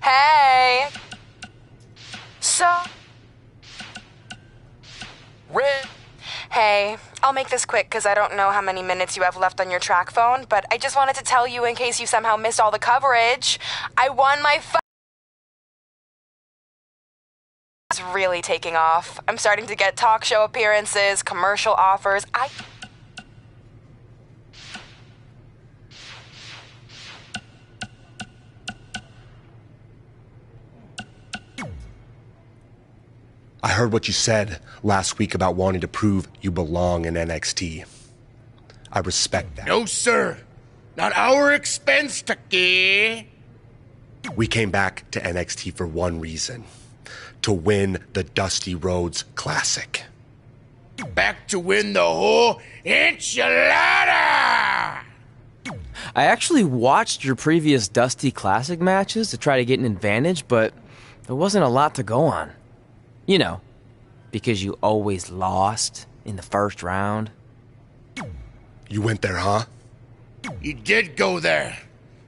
Hey! So... Hey, I'll make this quick because I don't know how many minutes you have left on your track phone, but I just wanted to tell you in case you somehow missed all the coverage. I won my It's really taking off. I'm starting to get talk show appearances, commercial offers. I heard what you said last week about wanting to prove you belong in NXT. I respect that. No, sir. Not our expense, Taki. We came back to NXT for one reason. To win the Dusty Rhodes Classic. Back to win the whole enchilada! I actually watched your previous Dusty Classic matches to try to get an advantage, but there wasn't a lot to go on. You know, because you always lost in the first round. You went there, huh? He did go there.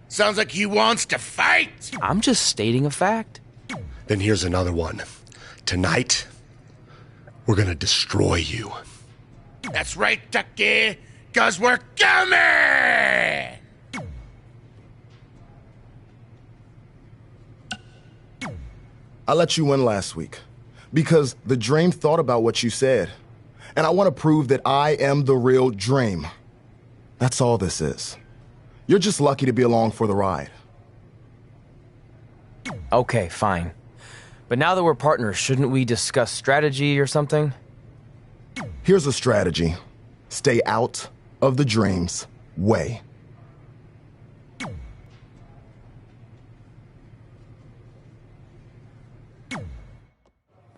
Sounds like he wants to fight. I'm just stating a fact. Then here's another one. Tonight, we're gonna destroy you. That's right, Taki, 'cause we're coming! I let you win last week because the Dream thought about what you said. And I want to prove that I am the real Dream. That's all this is. You're just lucky to be along for the ride. Okay, fine. But now that we're partners, shouldn't we discuss strategy or something? Here's a strategy. Stay out of the Dream's way.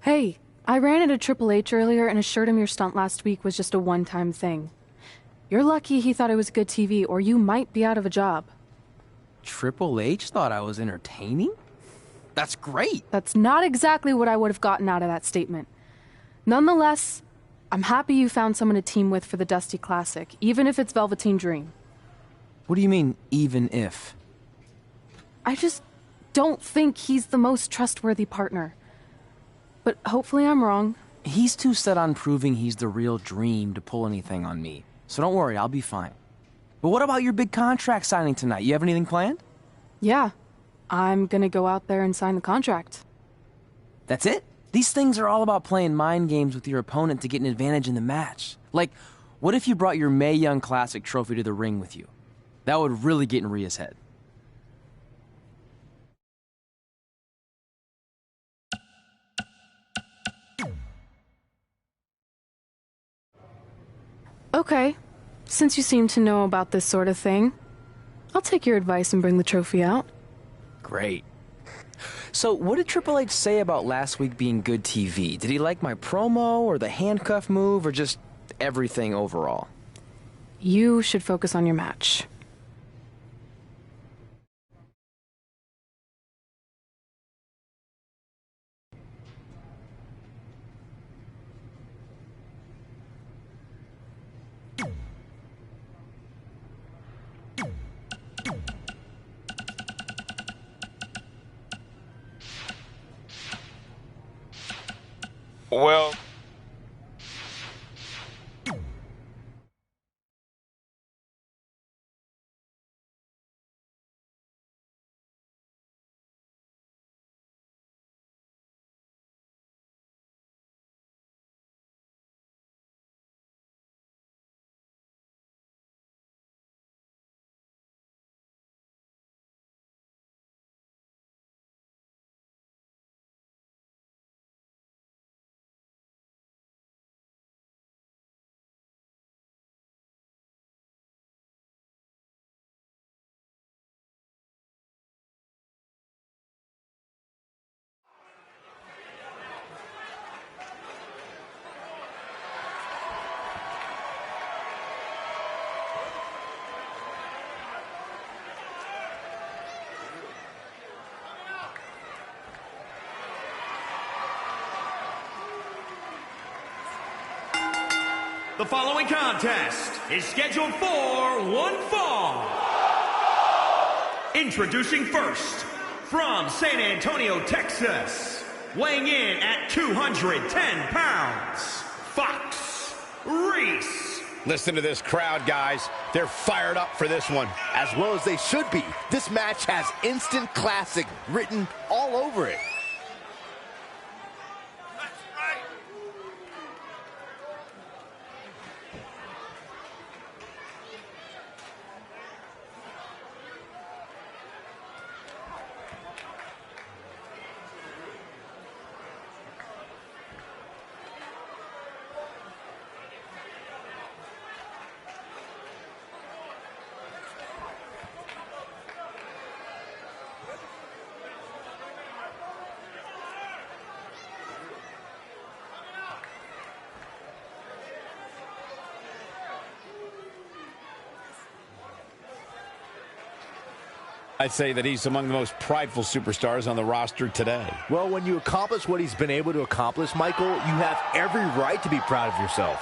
Hey, I ran into Triple H earlier and assured him your stunt last week was just a one-time thing. You're lucky he thought it was good TV, or you might be out of a job. Triple H thought I was entertaining? That's great. That's not exactly what I would have gotten out of that statement. Nonetheless, I'm happy you found someone to team with for the Dusty Classic, even if it's Velveteen Dream. What do you mean, even if? I just don't think he's the most trustworthy partner. But hopefully I'm wrong. He's too set on proving he's the real Dream to pull anything on me. So don't worry, I'll be fine. But what about your big contract signing tonight? You have anything planned? Yeah, I'm gonna go out there and sign the contract. That's it? These things are all about playing mind games with your opponent to get an advantage in the match. Like, what if you brought your Mae Young Classic trophy to the ring with you? That would really get in Rhea's head. Okay, since you seem to know about this sort of thing, I'll take your advice and bring the trophy out. Great. So, what did Triple H say about last week being good TV? Did he like my promo, or the handcuff move, or just everything overall? You should focus on your match. Well... The following contest is scheduled for one fall. Introducing first, from San Antonio, Texas, weighing in at 210 pounds, Fox Reese. Listen to this crowd, guys. They're fired up for this one. As well as they should be. This match has instant classic written all over it. I'd say that he's among the most prideful superstars on the roster today. Well, when you accomplish what he's been able to accomplish, Michael, you have every right to be proud of yourself.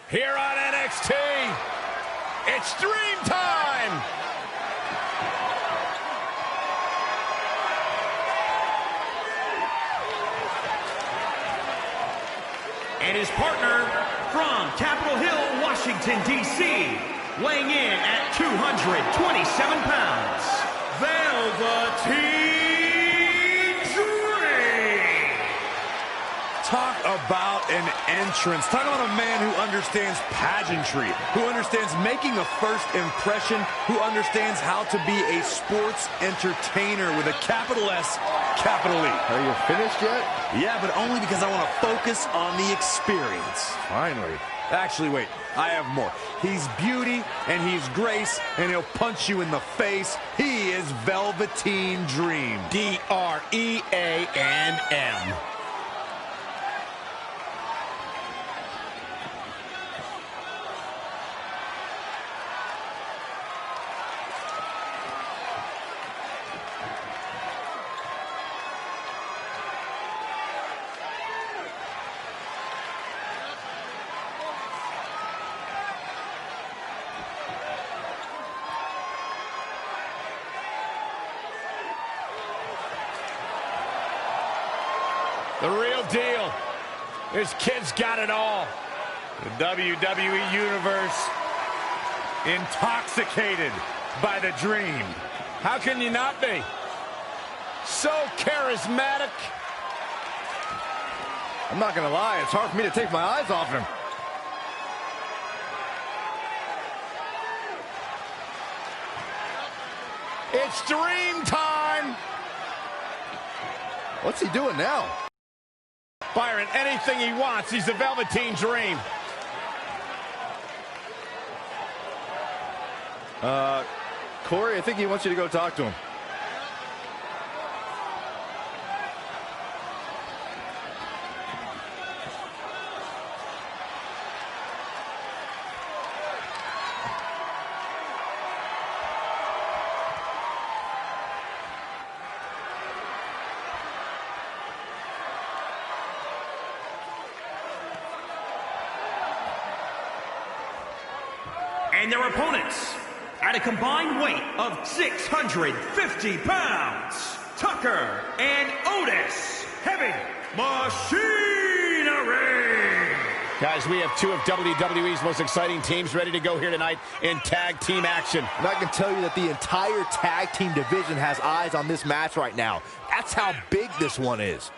Here on NXT, it's Dream Time! And his partner from Capitol Hill, Washington, D.C., weighing in at 227 pounds, Velveteen Dream. Talk about an entrance. Talk about a man who understands pageantry, who understands making a first impression, who understands how to be a sports entertainer with a capital S, capital E. Are you finished yet? Yeah, but only because I want to focus on the experience. Finally. Actually, wait, I have more. He's beauty and he's grace, and he'll punch you in the face. He is Velveteen Dream. D-R-E-A-N-M. The real deal. This kid's got it all. The WWE Universe intoxicated by the Dream. How can you not be? So charismatic. I'm not gonna lie, it's hard for me to take my eyes off him. It's Dream Time. What's he doing now? Byron, anything he wants, he's the Velveteen Dream. Corey, I think he wants you to go talk to him. And their opponents, at a combined weight of 650 pounds, Tucker and Otis, Heavy Machinery. Guys, we have two of WWE's most exciting teams ready to go here tonight in tag team action. And I can tell you that the entire tag team division has eyes on this match right now. That's how big this one is.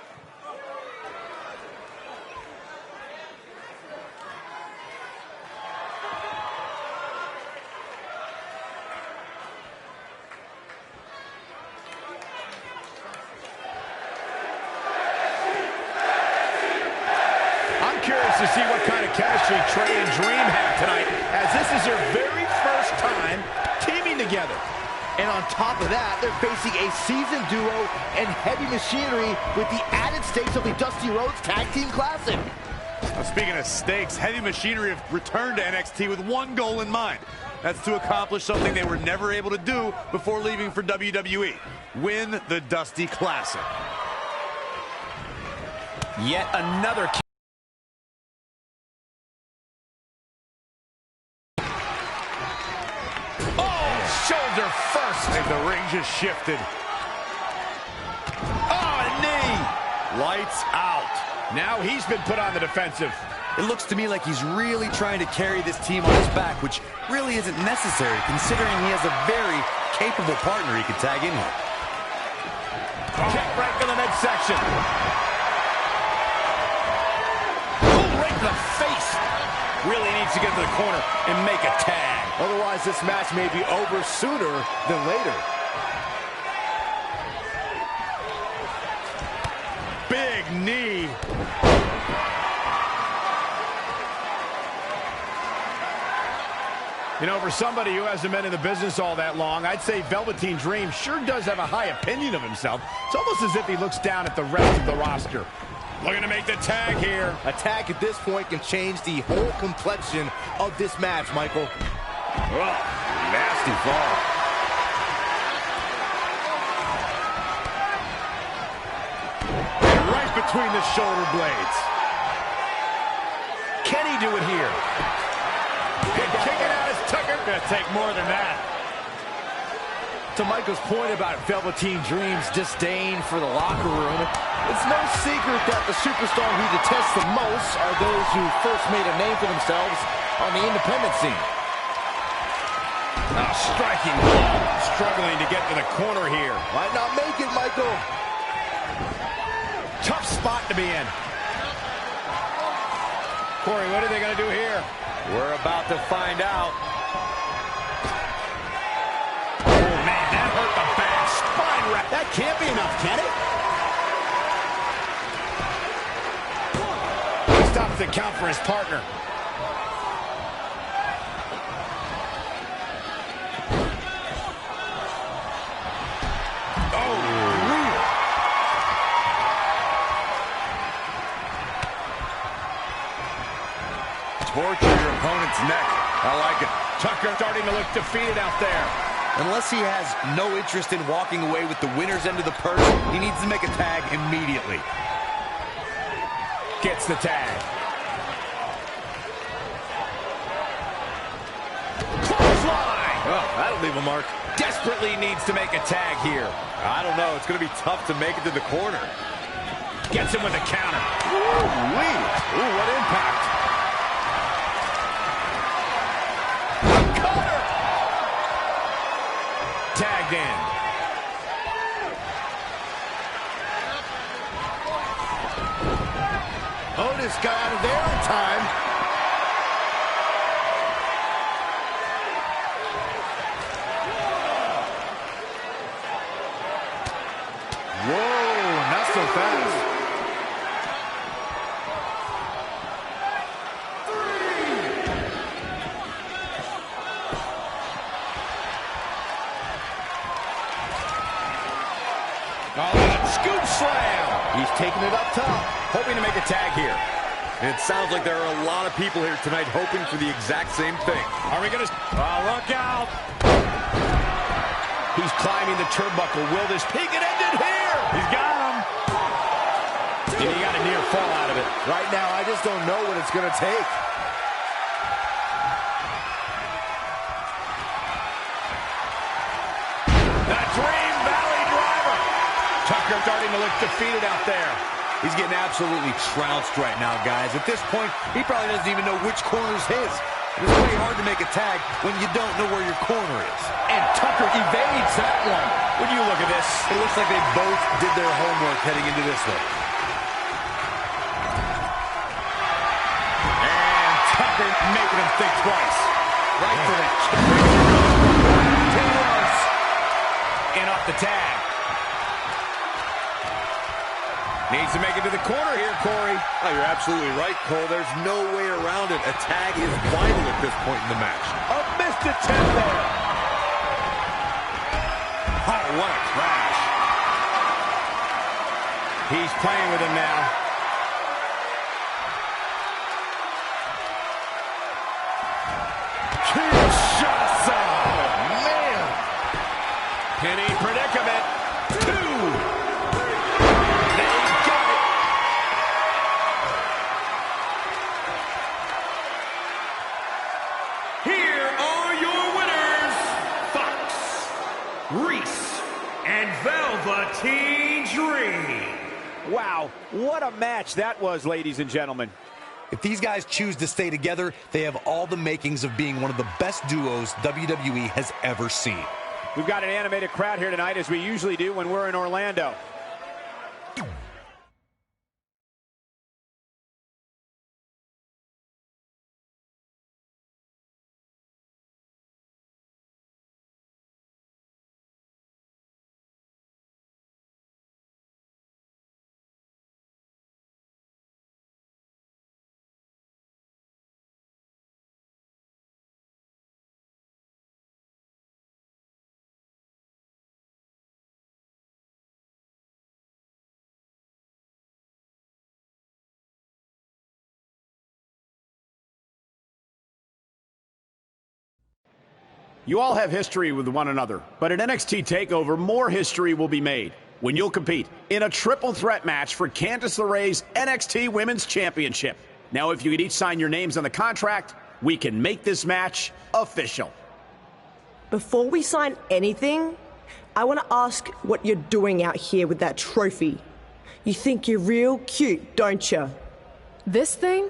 Curious to see what kind of chemistry Trey and Dream have tonight, as this is their very first time teaming together. And on top of that, they're facing a seasoned duo and Heavy Machinery with the added stakes of the Dusty Rhodes Tag Team Classic. Well, speaking of stakes, Heavy Machinery have returned to NXT with one goal in mind. That's to accomplish something they were never able to do before leaving for WWE. Win the Dusty Classic. Yet another. Oh, shoulder first. And the ring just shifted. Oh, a knee. Lights out. Now he's been put on the defensive. It looks to me like he's really trying to carry this team on his back, which really isn't necessary, considering he has a very capable partner he can tag in here. Kick right to the midsection. Oh, right in the face. Really needs to get to the corner and make a tag. Otherwise, this match may be over sooner than later. Big knee. You know, for somebody who hasn't been in the business all that long, I'd say Velveteen Dream sure does have a high opinion of himself. It's almost as if he looks down at the rest of the roster. Looking to make the tag here. A tag at this point can change the whole complexion of this match, Michael. Oh, nasty fall. And right between the shoulder blades. Can he do it here? And kicking out is Tucker. Gonna take more than that. To Michael's point about Velveteen Dream's disdain for the locker room, it's no secret that the superstar he detests the most are those who first made a name for themselves on the independent scene. Oh, striking blow. Struggling to get to the corner here. Might not make it, Michael. Tough spot to be in. Corey, what are they going to do here? We're about to find out. Oh, man, that hurt the back. Spine wreck. That can't be enough, can it? He stops the count for his partner. Oh, brutal. Torture your opponent's neck. I like it. Tucker starting to look defeated out there. Unless he has no interest in walking away with the winner's end of the purse, he needs to make a tag immediately. Gets the tag. Clothesline! Oh, that'll leave a mark. Desperately needs to make a tag here. I don't know. It's going to be tough to make it to the corner. Gets him with a counter. Ooh-wee. Ooh, what impact. Cutter! Tagged in. Otis got out of there in time. Whoa, not so fast. Oh, that scoop slam. He's taking it up top. Hoping to make a tag here. And it sounds like there are a lot of people here tonight hoping for the exact same thing. Are we going to... Oh, look out. He's climbing the turnbuckle. Will this peak it ended here? He's got him. And he got a near fall out of it. Right now, I just don't know what it's going to take. The Dream Valley Driver. Tucker starting to look defeated out there. He's getting absolutely trounced right now, guys. At this point, he probably doesn't even know which corner is his. It's pretty hard to make a tag when you don't know where your corner is. And Tucker evades that one. When you look at this, it looks like they both did their homework heading into this one. And Tucker making him think twice. Right for the kick. And off the tag. Needs to make it to the corner here, Corey. Oh, you're absolutely right, Cole. There's no way around it. A tag is vital at this point in the match. A missed attempt there. Oh, what a crash. He's playing with him now. Kinshasa. Man. Penny predicament. 2. Dream. Wow, what a match that was, ladies and gentlemen. If these guys choose to stay together, they have all the makings of being one of the best duos WWE has ever seen. We've got an animated crowd here tonight, as we usually do when we're in Orlando. You all have history with one another, but at NXT TakeOver, more history will be made when you'll compete in a triple threat match for Candice LeRae's NXT Women's Championship. Now, if you could each sign your names on the contract, we can make this match official. Before we sign anything, I want to ask what you're doing out here with that trophy. You think you're real cute, don't you? This thing?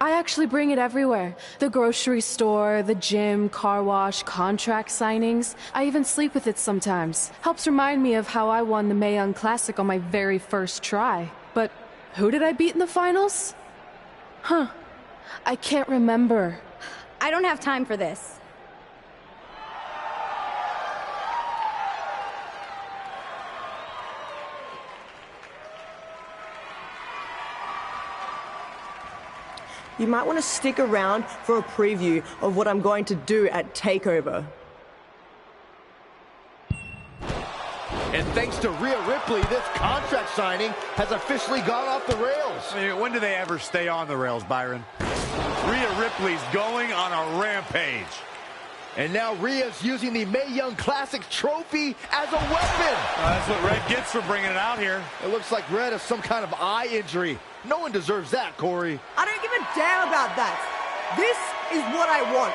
I actually bring it everywhere. The grocery store, the gym, car wash, contract signings. I even sleep with it sometimes. Helps remind me of how I won the Mae Young Classic on my very first try. But who did I beat in the finals? Huh. I can't remember. I don't have time for this. You might want to stick around for a preview of what I'm going to do at TakeOver. And thanks to Rhea Ripley, this contract signing has officially gone off the rails. I mean, when do they ever stay on the rails, Byron? Rhea Ripley's going on a rampage. And now Rhea's using the Mae Young Classic trophy as a weapon. That's what Red gets for bringing it out here. It looks like Red has some kind of eye injury. No one deserves that, Corey. I don't give a damn about that. This is what I want.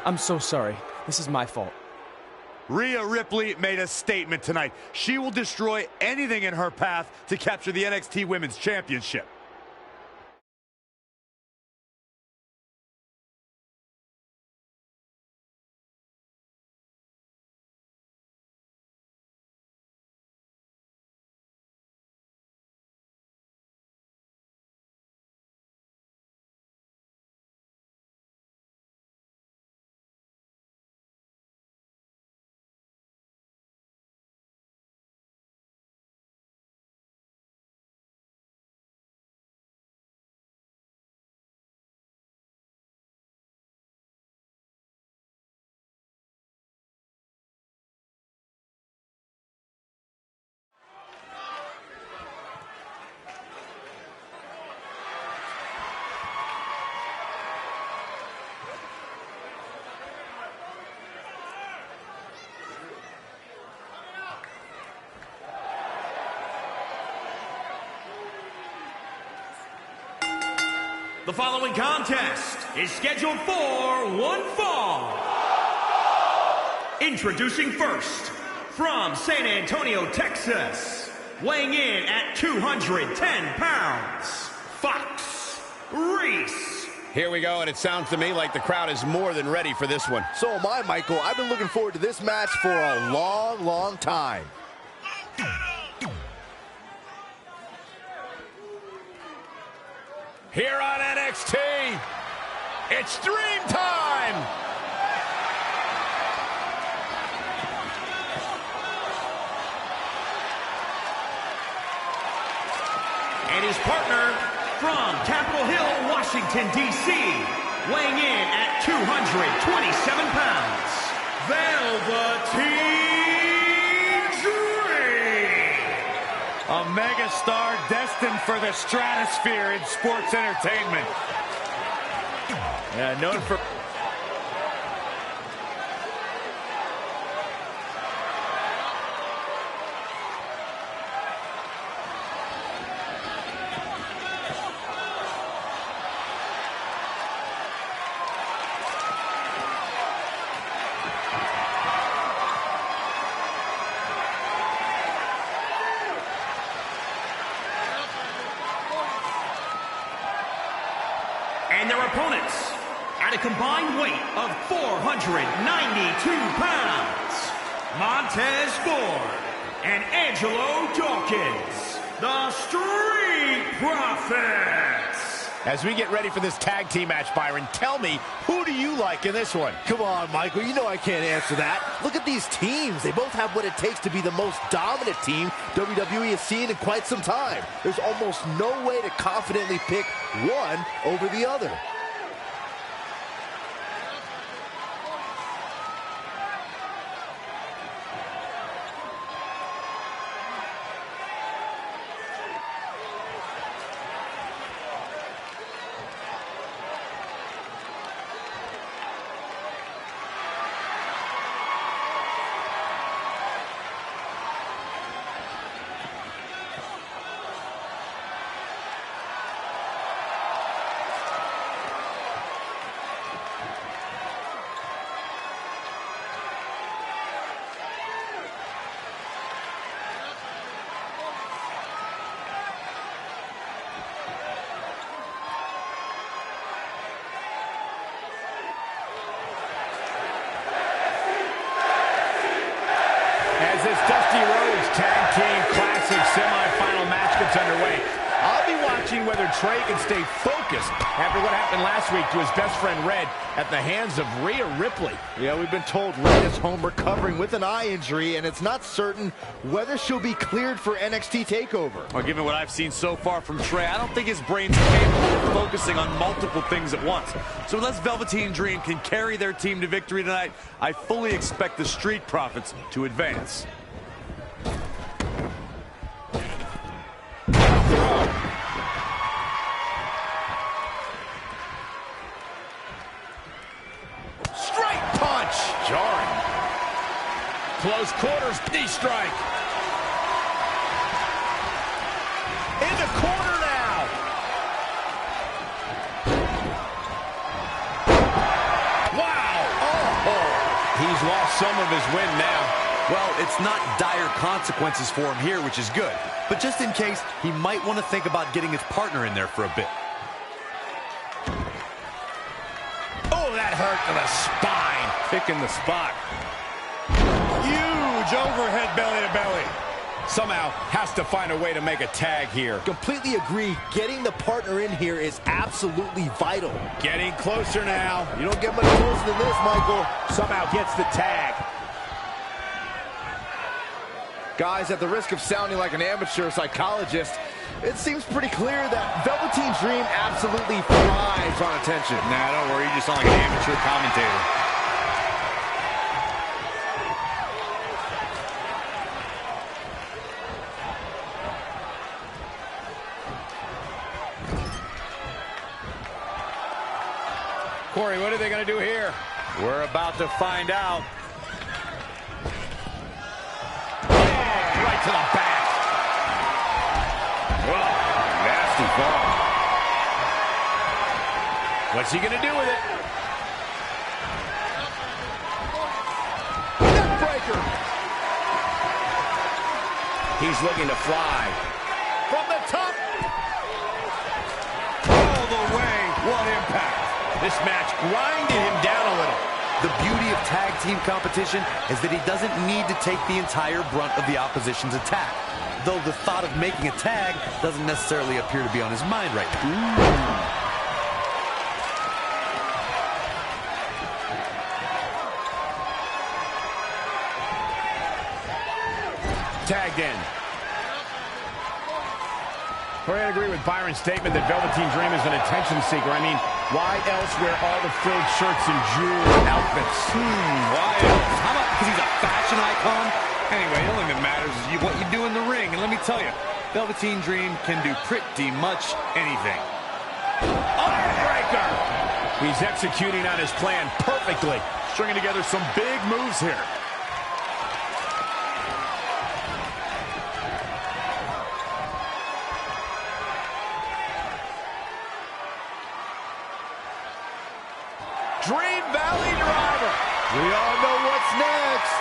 I'm so sorry. This is my fault. Rhea Ripley made a statement tonight. She will destroy anything in her path to capture the NXT Women's Championship. The following contest is scheduled for one fall. Introducing first, from San Antonio, Texas, weighing in at 210 pounds, Fox Reese. Here we go, and it sounds to me like the crowd is more than ready for this one. So am I, Michael. I've been looking forward to this match for a long, long time. Here on NXT, it's Dream Time! And his partner, from Capitol Hill, Washington, D.C., weighing in at 227 pounds, Velveteen Dream! A megastar destined for the stratosphere in sports entertainment. Yeah, known for... combined weight of 492 pounds, Montez Ford and Angelo Dawkins, the Street Profits. As we get ready for this tag team match, Byron, tell me, who do you like in this one? Come on, Michael, you know I can't answer that. Look at these teams. They both have what it takes to be the most dominant team WWE has seen in quite some time. There's almost no way to confidently pick one over the other. As this Dusty Rhodes Tag Team Classic semifinal match gets underway, I'll be watching whether Trey can stay focused after what happened last week to his best friend Red at the hands of Rhea Ripley. Yeah, we've been told Red is home recovering with an eye injury, and it's not certain whether she'll be cleared for NXT TakeOver. Well, given what I've seen so far from Trey, I don't think his brain's capable of focusing on multiple things at once. So unless Velveteen Dream can carry their team to victory tonight, I fully expect the Street Profits to advance. Close quarters, knee strike. In the corner now. Wow. Oh. He's lost some of his wind now. Well, it's not dire consequences for him here, which is good. But just in case, he might want to think about getting his partner in there for a bit. Oh, that hurt to the spine. Picking the spot. Huge overhead belly to belly. Somehow has to find a way to make a tag here. Completely agree. Getting the partner in here is absolutely vital. Getting closer now. You don't get much closer than this, Michael. Somehow gets the tag. Guys, at the risk of sounding like an amateur psychologist, it seems pretty clear that Velveteen Dream absolutely thrives on attention. Nah, don't worry. You just sound like an amateur commentator. Corey, what are they going to do here? We're about to find out. Right to the back. Oh, nasty fall. What's he going to do with it? Neckbreaker. He's looking to fly. From the top. All the way. What impact. This match grinded him down a little. The beauty of tag team competition is that he doesn't need to take the entire brunt of the opposition's attack. Though the thought of making a tag doesn't necessarily appear to be on his mind right now. Tagged in. I agree with Byron's statement that Velveteen Dream is an attention seeker. I mean, why else wear all the frilled shirts and jewelry outfits? Why else? How about because he's a fashion icon? Anyway, the only thing that matters is what you do in the ring. And let me tell you, Velveteen Dream can do pretty much anything. Underbreaker! He's executing on his plan perfectly. Stringing together some big moves here. Dream Valley Driver. We all know what's next.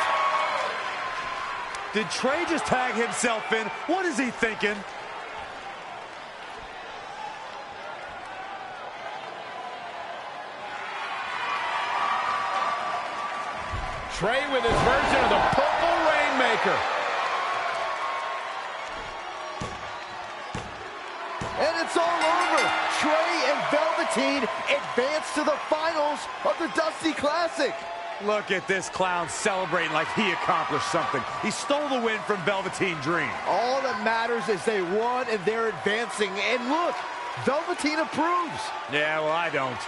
Did Trey just tag himself in? What is he thinking? Trey with his version of the Purple Rainmaker. And it's all over. Trey and Velveteen advance to the finals of the Dusty Classic. Look at this clown celebrating like he accomplished something. He stole the win from Velveteen Dream. All that matters is they won and they're advancing. And look, Velveteen approves. Yeah, well, I don't.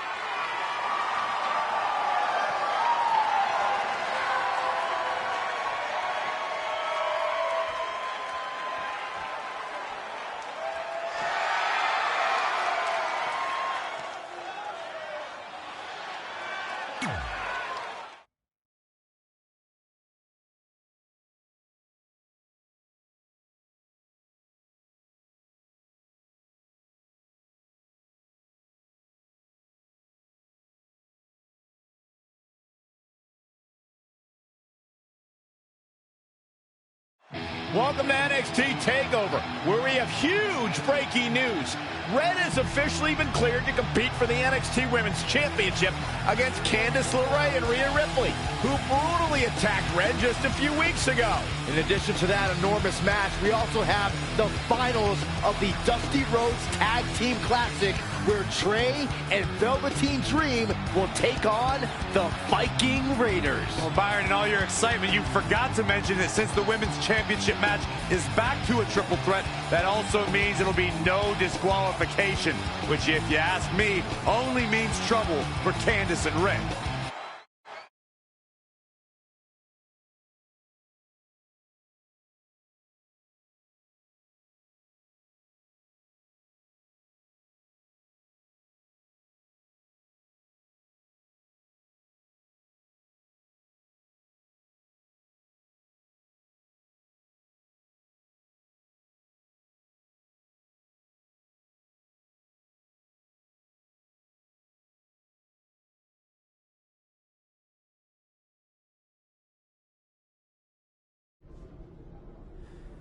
Welcome to NXT TakeOver, where we have huge breaking news. Red has officially been cleared to compete for the NXT Women's Championship against Candice LeRae and Rhea Ripley, who brutally attacked Red just a few weeks ago. In addition to that enormous match, we also have the finals of the Dusty Rhodes Tag Team Classic, where Trey and Velveteen Dream will take on the Viking Raiders. Well, Byron, in all your excitement, you forgot to mention that since the Women's Championship match is back to a triple threat, that also means it'll be no disqualification, which, if you ask me, only means trouble for Candice and Rick.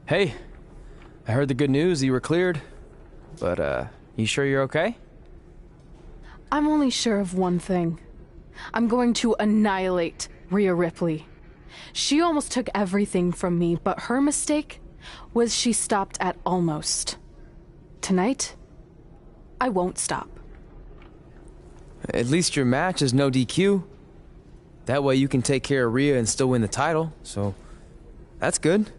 Hey, I heard the good news, you were cleared. But, you sure you're okay? I'm only sure of one thing. I'm going to annihilate Rhea Ripley. She almost took everything from me, but her mistake was she stopped at almost. Tonight, I won't stop. At least your match is no DQ. That way you can take care of Rhea and still win the title, so that's good.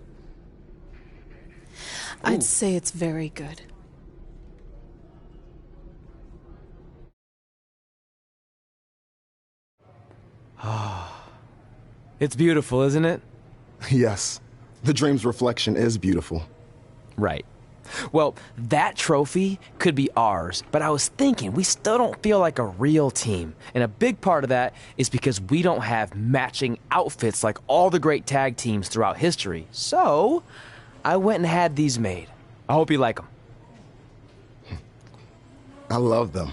I'd say it's very good. It's beautiful, isn't it? Yes, the Dream's reflection is beautiful. Right. Well, that trophy could be ours, but I was thinking we still don't feel like a real team. And a big part of that is because we don't have matching outfits like all the great tag teams throughout history. So, I went and had these made. I hope you like them. I love them.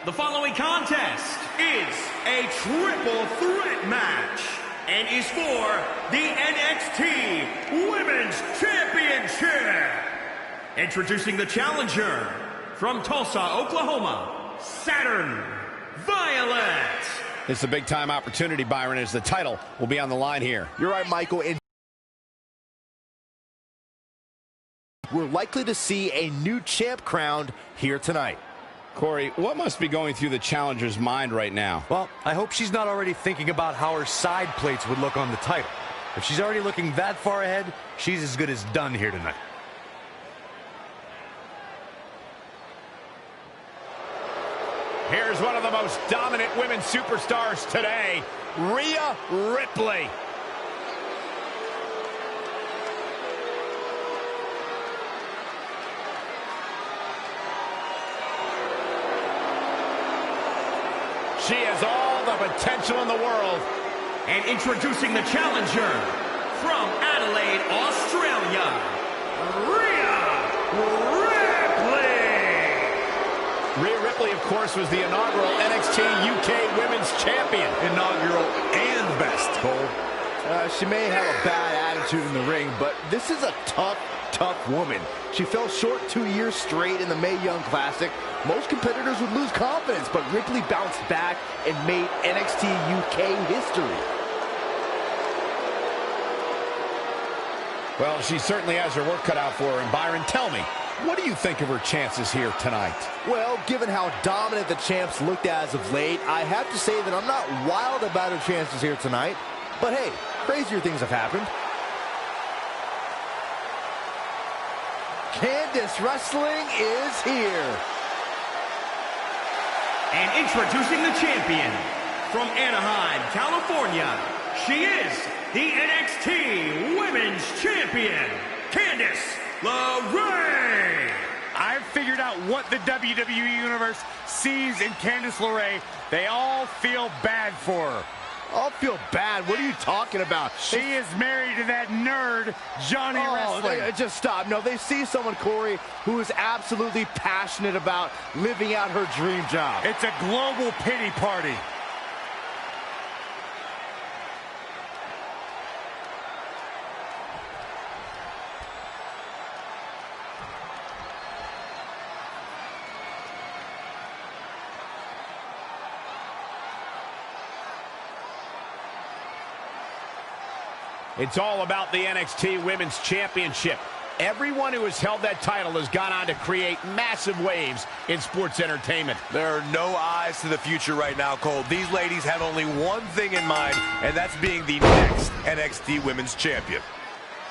The following contest is a triple threat match and is for the NXT Women's Championship. Introducing the challenger from Tulsa, Oklahoma, Saturn Violet. It's a big-time opportunity, Byron, as the title will be on the line here. You're right, Michael. And we're likely to see a new champ crowned here tonight. Corey, what must be going through the challenger's mind right now? Well, I hope she's not already thinking about how her side plates would look on the title. If she's already looking that far ahead, she's as good as done here tonight. Here's one of the most dominant women's superstars today, Rhea Ripley. She has all the potential in the world. And introducing the challenger, from Adelaide, Australia, Rhea Ripley. Rhea Ripley, of course, was the inaugural NXT UK Women's Champion. Inaugural and best, Cole. She may have a bad attitude in the ring, but this is a tough woman. She fell short 2 years straight in the Mae Young Classic. Most competitors would lose confidence, but Ripley bounced back and made NXT UK history. Well, she certainly has her work cut out for her. And Byron, tell me, what do you think of her chances here tonight? Well, given how dominant the champs looked as of late, I have to say that I'm not wild about her chances here tonight. But hey, crazier things have happened. Candice Wrestling is here. And introducing the champion, from Anaheim, California, she is the NXT Women's Champion, Candice LeRae. I've figured out what the WWE Universe sees in Candice LeRae. They all feel bad for her. I'll feel bad. What are you talking about? She is married to that nerd, Johnny Wrestling. Just stop. No, they see someone, Corey, who is absolutely passionate about living out her dream job. It's a global pity party. It's all about the NXT Women's Championship. Everyone who has held that title has gone on to create massive waves in sports entertainment. There are no eyes to the future right now, Cole. These ladies have only one thing in mind, and that's being the next NXT Women's Champion.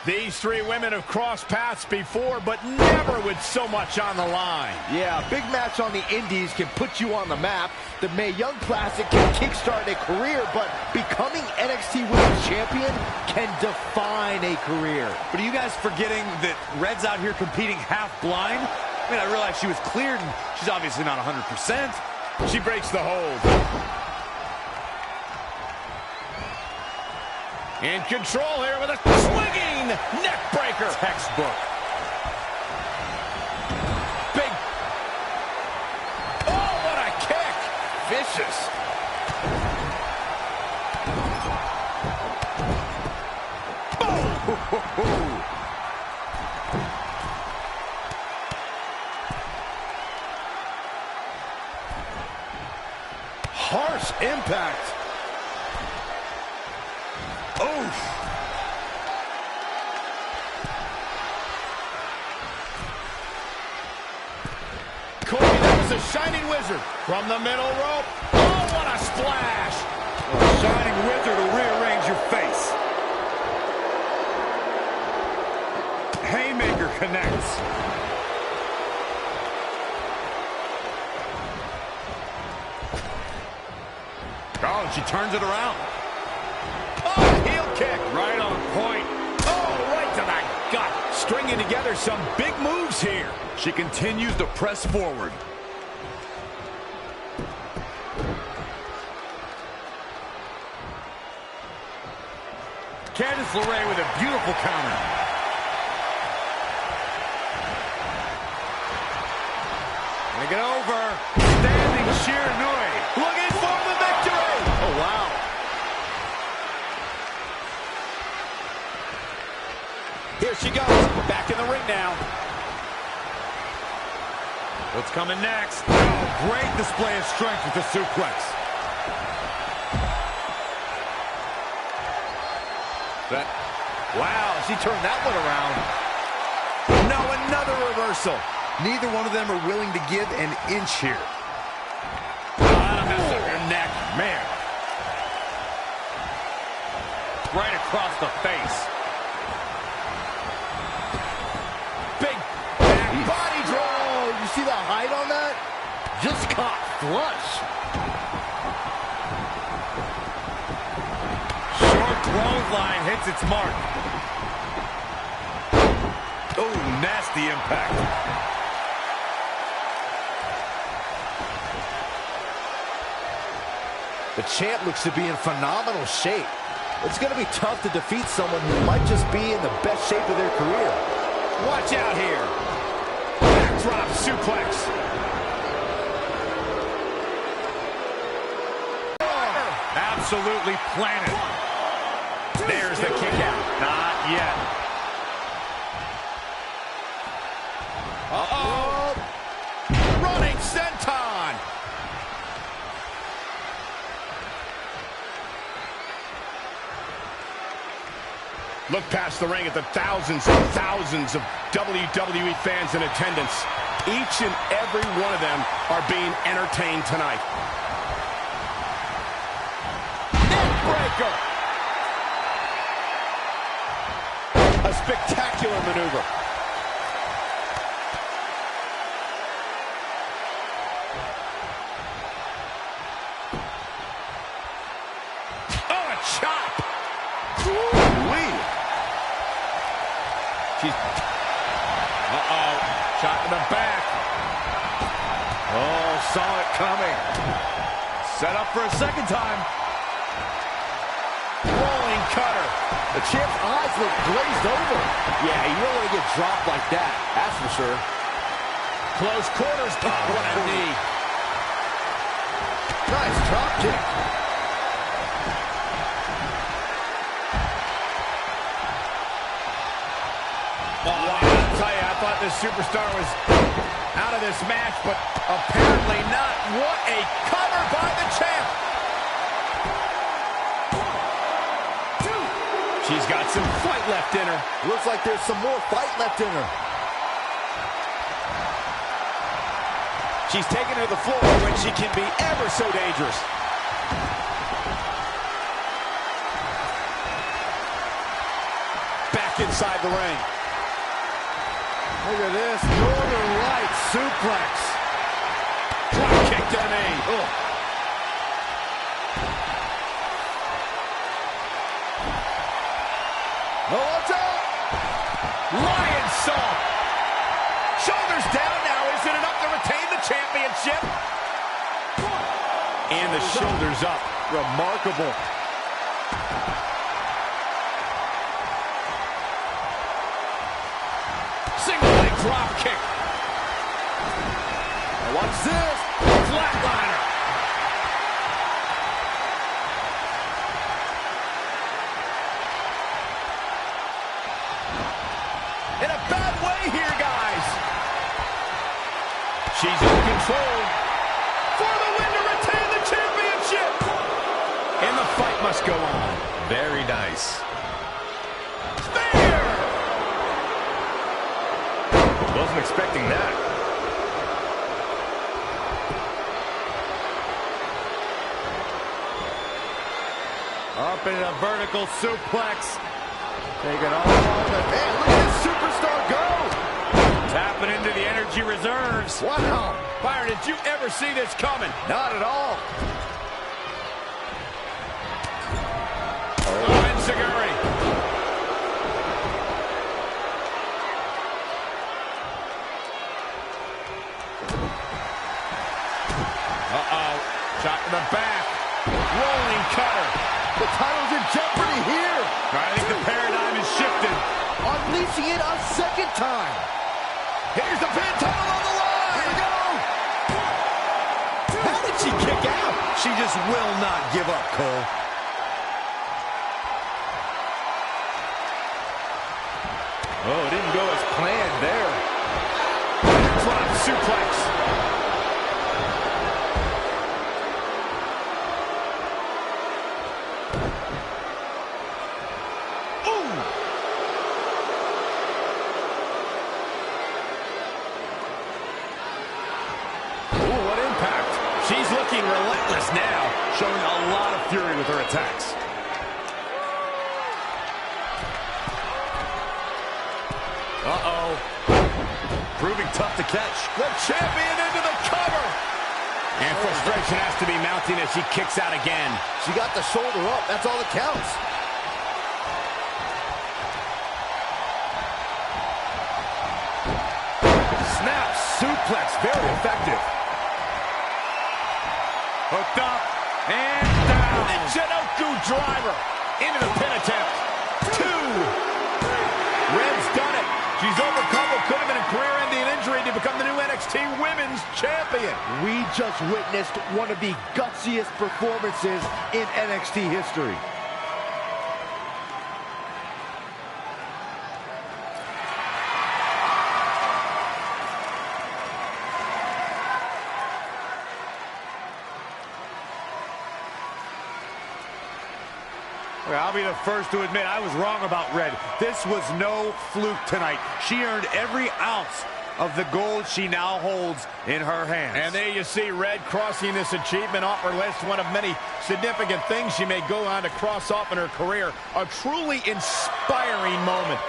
These three women have crossed paths before, but never with so much on the line. Yeah, a big match on the Indies can put you on the map. The Mae Young Classic can kickstart a career, but becoming NXT Women's Champion can define a career. But are you guys forgetting that Red's out here competing half blind? I mean, I realize she was cleared, and she's obviously not 100%. She breaks the hold. In control here with a swinging neck breaker. Textbook. Big. Oh, what a kick. Vicious. Boom. Harsh impact. Oof. Corey, that was a shining wizard from the middle rope. Oh, what a splash. A shining wizard will rearrange your face. Haymaker connects. Oh, and she turns it around. Oh, heel kick. Right on point. Oh, right to the gut. Stringing together some big moves here. She continues to press forward. Candice LeRae with a beautiful counter. Make it over. Standing Shiranui. Looking for the victory. Oh, wow. Here she goes. Back in the ring now. What's coming next? Oh, great display of strength with the suplex. Wow, she turned that one around. No, another reversal. Neither one of them are willing to give an inch here. Bottom of her neck. Man. Right across the face. Big body draw. You see the height on that? Just caught flush. Short clothesline hits its mark. Oh, nasty impact. The champ looks to be in phenomenal shape. It's going to be tough to defeat someone who might just be in the best shape of their career. Watch out here. Backdrop suplex. Absolutely planted. There's the kick out. Not yet. Uh-oh. Running senton. Look past the ring at the thousands and thousands of WWE fans in attendance. Each and every one of them are being entertained tonight. Neckbreaker. A spectacular maneuver. Oh, a chop. Ooh-wee. Uh-oh. Shot in the back. Oh, saw it coming. Set up for a second time. Rolling cutter. The champ's eyes look glazed over. Yeah, you don't want to get dropped like that. That's for sure. Close quarters. Oh, what a knee. Nice drop kick. I'll tell you, I thought this superstar was out of this match, but apparently not. What a cover by the champ. She's got some fight left in her. Looks like there's some more fight left in her. She's taken to the floor when she can be ever so dangerous. Back inside the ring. Look at this. Northern Lights suplex. Drop kick to the knee. Oh. Oh, watch out! Lion salt. Shoulders down now. Is it enough to retain the championship? And the shoulders up. Remarkable. Single leg drop kick. Now watch this. Flatliner. In a bad way here, guys. She's in control. For the win to retain the championship. And the fight must go on. Very nice. Spear. Wasn't expecting that. Up in a vertical suplex. Taking all the... Man, look at this superstar go! Tapping into the energy reserves. Wow! Byron, did you ever see this coming? Not at all. Oh, Enziguri. Uh-oh. Shot in the back. Rolling cutter. The title's in jeopardy here. I think the paradigm is shifted. Unleashing it a second time. Here's the pin, title on the line. Here we go. How did she kick out? She just will not give up, Cole. Oh, it didn't go as planned there. Drop suplex. She's looking relentless now, showing a lot of fury with her attacks. Uh-oh. Proving tough to catch. The champion into the cover. And frustration has to be mounting as she kicks out again. She got the shoulder up. That's all that counts. Snap suplex. Very effective. Hooked up. And down. The Jinoku driver. Into the pin attempt. 2. Red's done it. She's overcome what could have been a career-ending injury to become the new NXT Women's Champion. We just witnessed one of the gutsiest performances in NXT history. I'll be the first to admit I was wrong about Red. This was no fluke tonight. She earned every ounce of the gold she now holds in her hands. And there you see Red crossing this achievement off her list. One of many significant things she may go on to cross off in her career. A truly inspiring moment.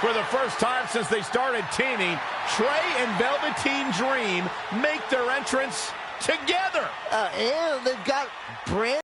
For the first time since they started teaming, Trey and Velveteen Dream make their entrance together. And they've got brand.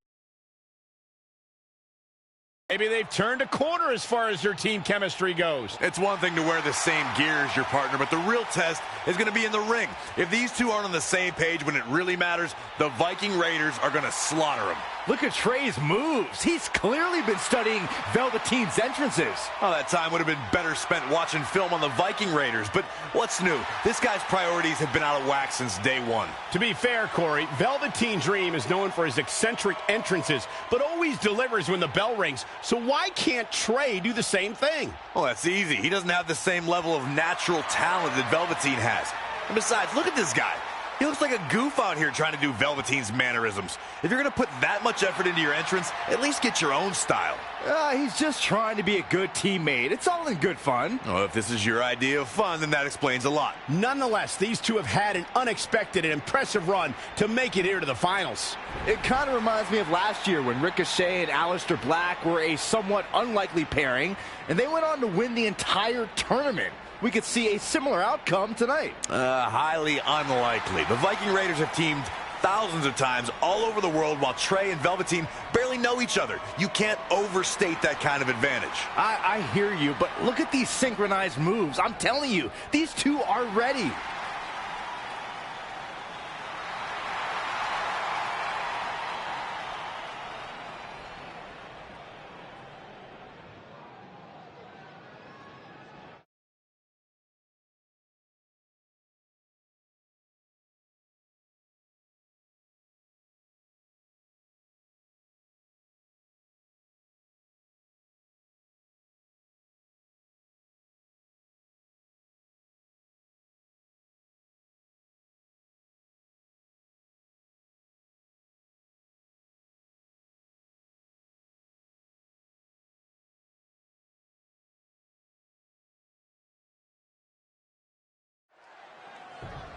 Maybe they've turned a corner as far as their team chemistry goes. It's one thing to wear the same gear as your partner, but the real test is going to be in the ring. If these two aren't on the same page when it really matters, the Viking Raiders are going to slaughter them. Look at Trey's moves. He's clearly been studying Velveteen's entrances. Oh, that time would have been better spent watching film on the Viking Raiders. But what's new? This guy's priorities have been out of whack since day one. To be fair, Corey, Velveteen Dream is known for his eccentric entrances, but always delivers when the bell rings. So why can't Trey do the same thing? Well, that's easy. He doesn't have the same level of natural talent that Velveteen has. And besides, look at this guy. He looks like a goof out here trying to do Velveteen's mannerisms. If you're going to put that much effort into your entrance, at least get your own style. He's just trying to be a good teammate. It's all in good fun. Well, if this is your idea of fun, then that explains a lot. Nonetheless, these two have had an unexpected and impressive run to make it here to the finals. It kind of reminds me of last year when Ricochet and Aleister Black were a somewhat unlikely pairing, and they went on to win the entire tournament. We could see a similar outcome tonight. Highly unlikely. The Viking Raiders have teamed thousands of times all over the world while Trey and Velveteen barely know each other. You can't overstate that kind of advantage. I hear you, but look at these synchronized moves. I'm telling you, these two are ready.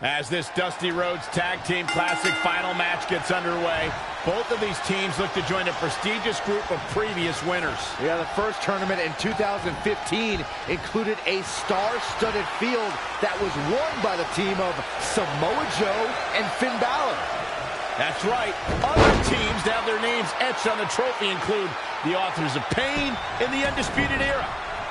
As this Dusty Rhodes Tag Team Classic final match gets underway, both of these teams look to join a prestigious group of previous winners. Yeah, the first tournament in 2015 included a star-studded field that was won by the team of Samoa Joe and Finn Balor. That's right. Other teams that have their names etched on the trophy include the Authors of Pain and the Undisputed Era.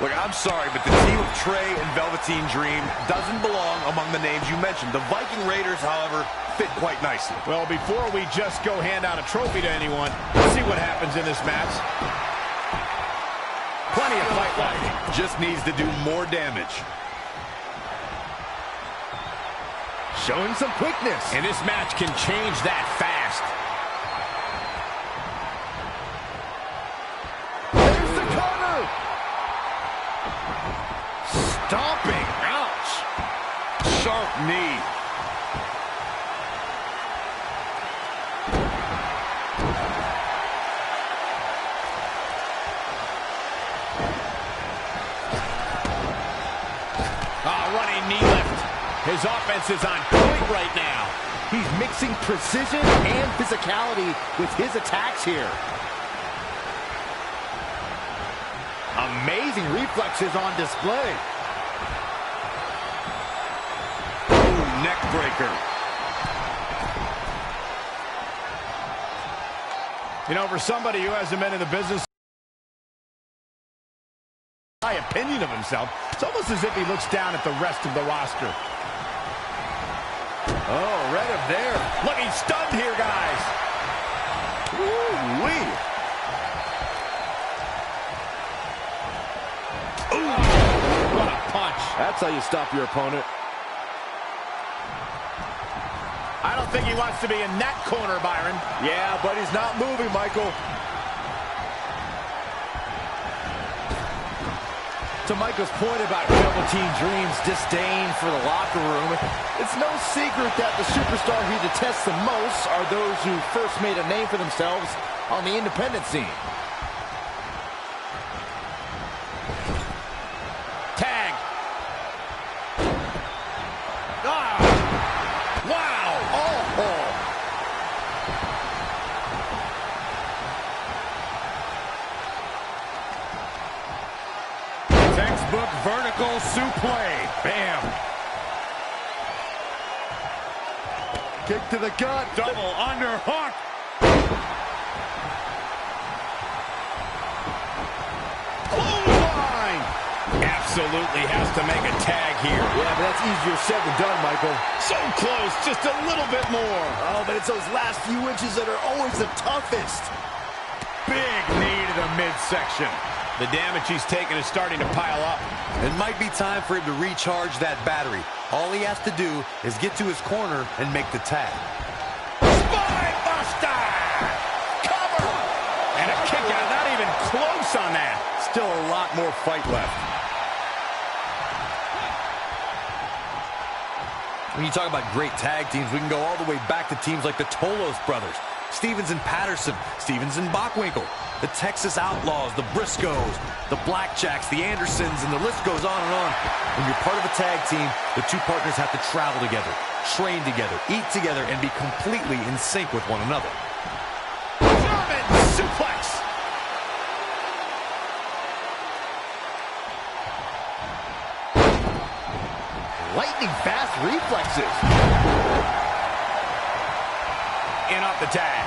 Look, I'm sorry, but the team of Trey and Velveteen Dream doesn't belong among the names you mentioned. The Viking Raiders, however, fit quite nicely. Well, before we just go hand out a trophy to anyone, let's see what happens in this match. Plenty of fight left. Just needs to do more damage. Showing some quickness. And this match can change that fast. There's the cover. Stomping. Ouch. Sharp knee. Running knee lift. His offense is on point right now. He's mixing precision and physicality with his attacks here. Amazing reflexes on display. Ooh, neck breaker. You know, for somebody who hasn't been in the business, high opinion of himself, it's almost as if he looks down at the rest of the roster. Oh, read him there. Looking stunned here, guys. Woo-wee. Ooh, what a punch. That's how you stop your opponent. I don't think he wants to be in that corner, Byron. Yeah, but he's not moving, Michael. To Michael's point about Velveteen Dream's disdain for the locker room, it's no secret that the superstar he detests the most are those who first made a name for themselves on the independent scene. Tag. Ah! Wow! Oh! Textbook vertical suplex. Bam! Kick to the gut. Double underhook. Clothesline. Absolutely has to make a tag here. Yeah, but that's easier said than done, Michael. So close, just a little bit more. Oh, but it's those last few inches that are always the toughest. Big knee to the midsection. The damage he's taken is starting to pile up. It might be time for him to recharge that battery. All he has to do is get to his corner and make the tag. Spine buster! Cover! And a kick out, not even close on that. Still a lot more fight left. When you talk about great tag teams, we can go all the way back to teams like the Tolos brothers, Stevens and Patterson, Stevens and Bockwinkel, the Texas Outlaws, the Briscoes, the Blackjacks, the Andersons, and the list goes on and on. When you're part of a tag team, the two partners have to travel together, train together, eat together, and be completely in sync with one another. German suplex. Lightning fast reflexes. In off the tag.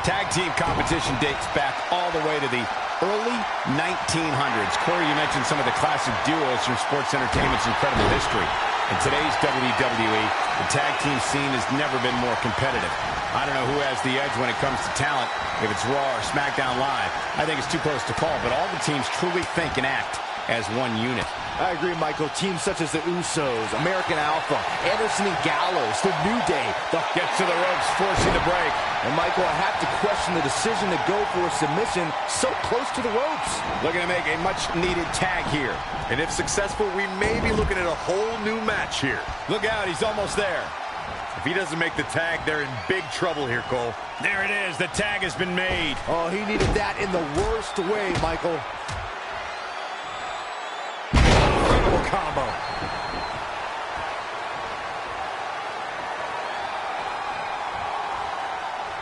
Tag team competition dates back all the way to the early 1900s. Corey, you mentioned some of the classic duos from sports entertainment's incredible history. In today's WWE, the tag team scene has never been more competitive. I don't know who has the edge when it comes to talent, if it's Raw or SmackDown Live. I think it's too close to call, but all the teams truly think and act as one unit. I agree, Michael. Teams such as the Usos, American Alpha, Anderson and Gallows, the New Day. Gets to the ropes, forcing the break. And Michael, I have to question the decision to go for a submission so close to the ropes. Looking to make a much-needed tag here. And if successful, we may be looking at a whole new match here. Look out, he's almost there. If he doesn't make the tag, they're in big trouble here, Cole. There it is. The tag has been made. Oh, he needed that in the worst way, Michael. Incredible combo.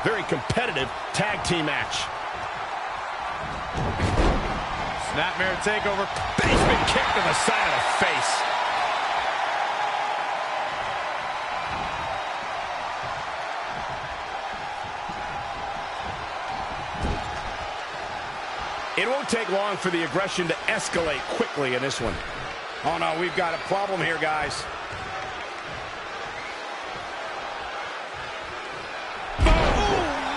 Very competitive tag team match. Snapmare takeover. Basement kick to the side of the face. It won't take long for the aggression to escalate quickly in this one. Oh no, we've got a problem here, guys.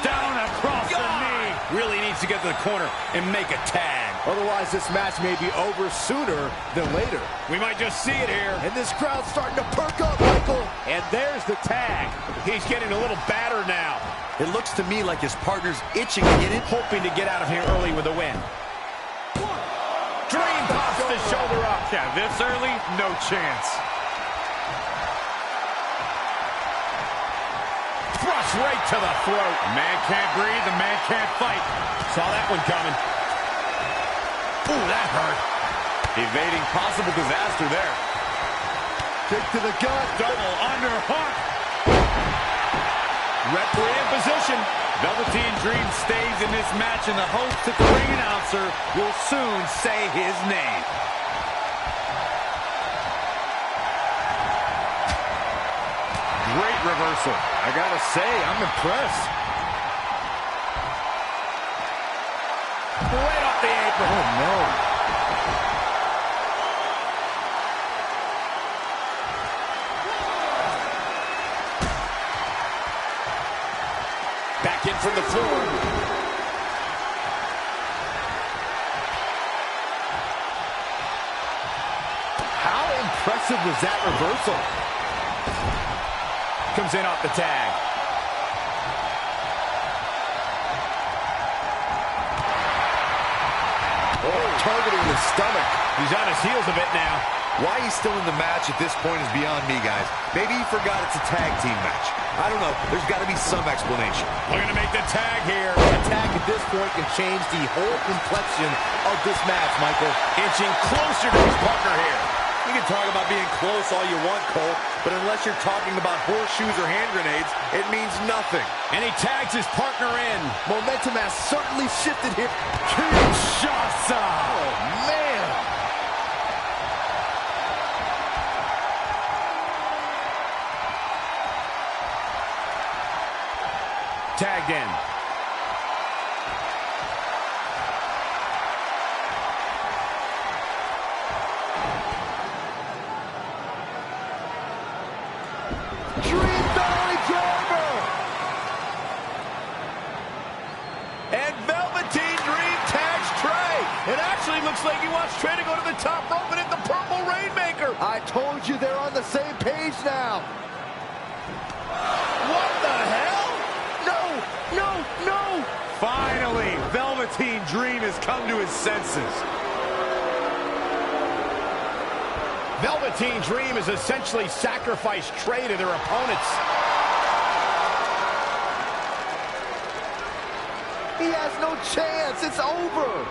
Down across the knee. Really needs to get to the corner and make a tag. Otherwise, this match may be over sooner than later. We might just see it here. And this crowd's starting to perk up, Michael. And there's the tag. He's getting a little battered now. It looks to me like his partner's itching to get in. Hoping to get out of here early with a win. Dream pops the shoulder up. Yeah, this early, no chance. Thrust right to the throat. Man can't breathe, the man can't fight. Saw that one coming. Ooh, that hurt. Evading possible disaster there. Kick to the gut. Double underhook. Referee in position. Velveteen Dream stays in this match in the hopes that the ring announcer will soon say his name. Great reversal. I gotta say, I'm impressed. Right off the apron. Oh, no. Back in from the floor. How impressive was that reversal? Comes in off the tag. Oh, targeting the stomach. He's on his heels a bit now. Why he's still in the match at this point is beyond me, guys. Maybe he forgot it's a tag team match. I don't know. There's got to be some explanation. Looking to make the tag here. A tag at this point can change the whole complexion of this match, Michael. Inching closer to his partner here. You can talk about being close all you want, Cole, but unless you're talking about horseshoes or hand grenades, it means nothing. And he tags his partner in. Momentum has certainly shifted here. Kinshasa. Oh, man. Tagged in. Dream belly driver. And Velveteen Dream tags Trey. It actually looks like he wants Trey to go to the top rope and hit the Purple Rainmaker. I told you they're on the same page now. What the hell? No, no, no. Finally, Velveteen Dream has come to his senses. Velveteen Dream has essentially sacrificed Trey to their opponents. He has no chance. It's over.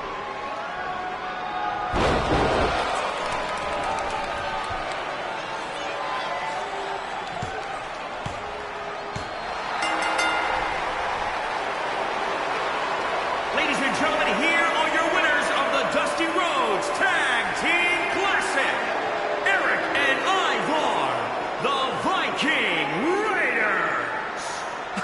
Ladies and gentlemen, here are your winners of the Dusty Rhodes Tag Team Classic. Eric and Ivar, the Viking Raiders.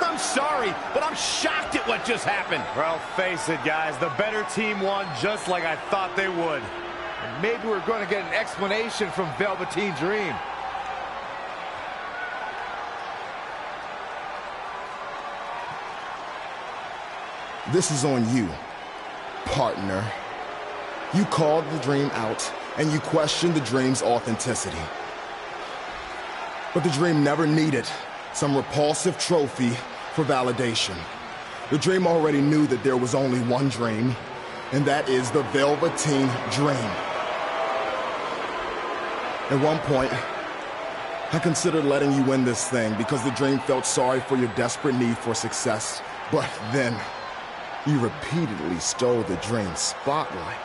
I'm sorry, but I'm shocked at what just happened. Well, face it, guys. The better team won just like I thought they would. And maybe we're going to get an explanation from Velveteen Dream. This is on you, partner. You called the Dream out, and you questioned the Dream's authenticity. But the Dream never needed some repulsive trophy for validation. The Dream already knew that there was only one Dream, and that is the Velveteen Dream. At one point, I considered letting you win this thing because the Dream felt sorry for your desperate need for success. But then, you repeatedly stole the Dream's spotlight,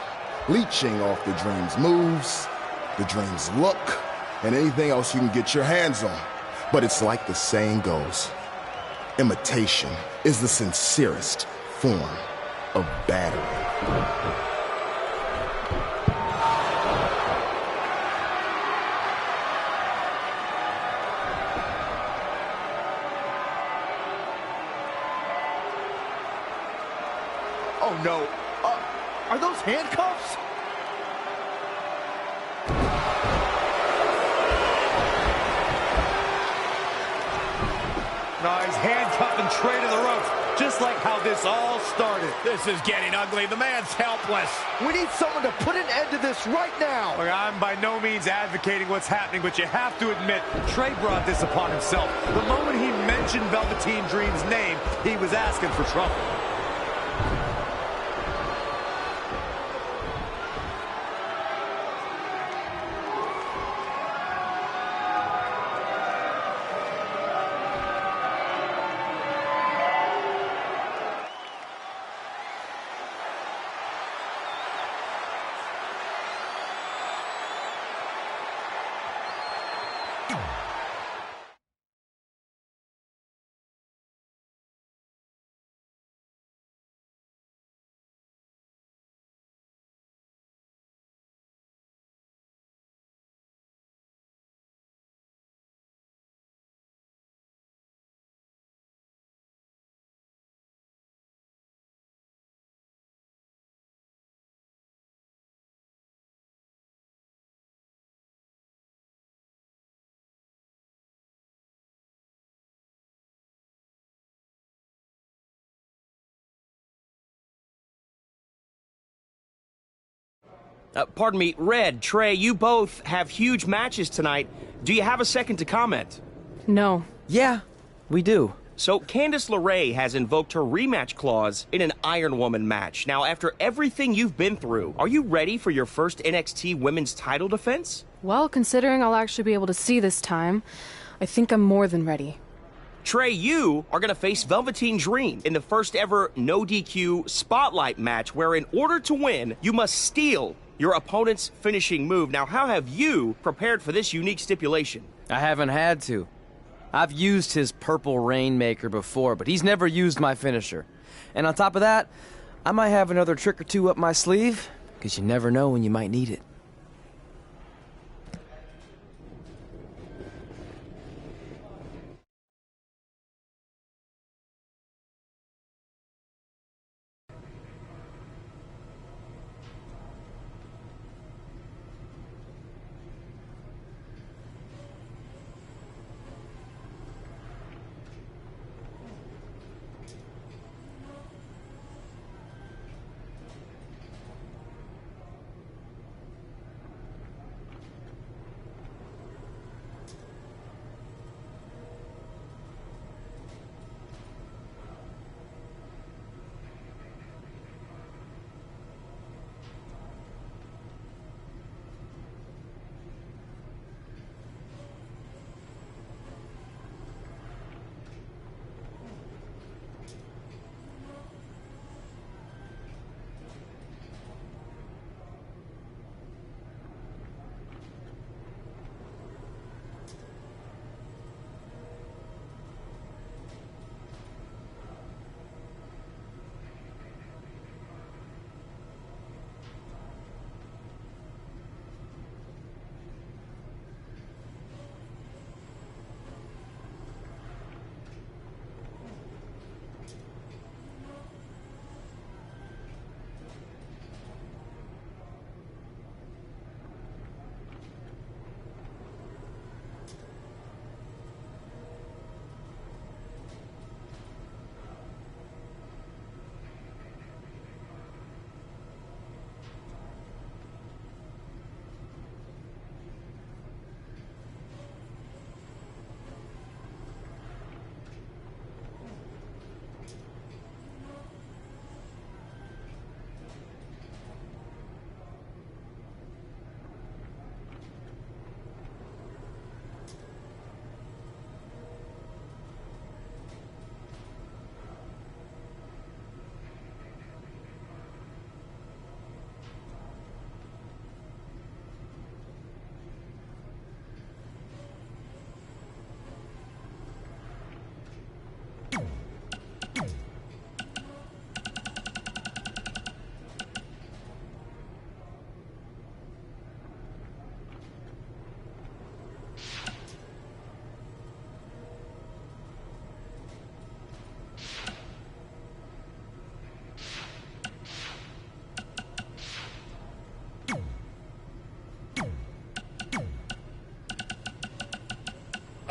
leeching off the Dream's moves, the Dream's look, and anything else you can get your hands on. But it's like the saying goes, imitation is the sincerest form of battery. Oh, no. Are those handcuffs? No, he's handcuffing Trey to the ropes, just like how this all started. This is getting ugly. The man's helpless. We need someone to put an end to this right now. Look, I'm by no means advocating what's happening, but you have to admit, Trey brought this upon himself. The moment he mentioned Velveteen Dream's name, he was asking for trouble. Pardon me, Red, Trey, you both have huge matches tonight. Do you have a second to comment? No. Yeah, we do. So, Candice LeRae has invoked her rematch clause in an Iron Woman match. Now, after everything you've been through, are you ready for your first NXT Women's title defense? Well, considering I'll actually be able to see this time, I think I'm more than ready. Trey, you are going to face Velveteen Dream in the first ever no DQ spotlight match, where in order to win, you must steal your opponent's finishing move. Now, how have you prepared for this unique stipulation? I haven't had to. I've used his purple Rainmaker before, but he's never used my finisher. And on top of that, I might have another trick or two up my sleeve, because you never know when you might need it.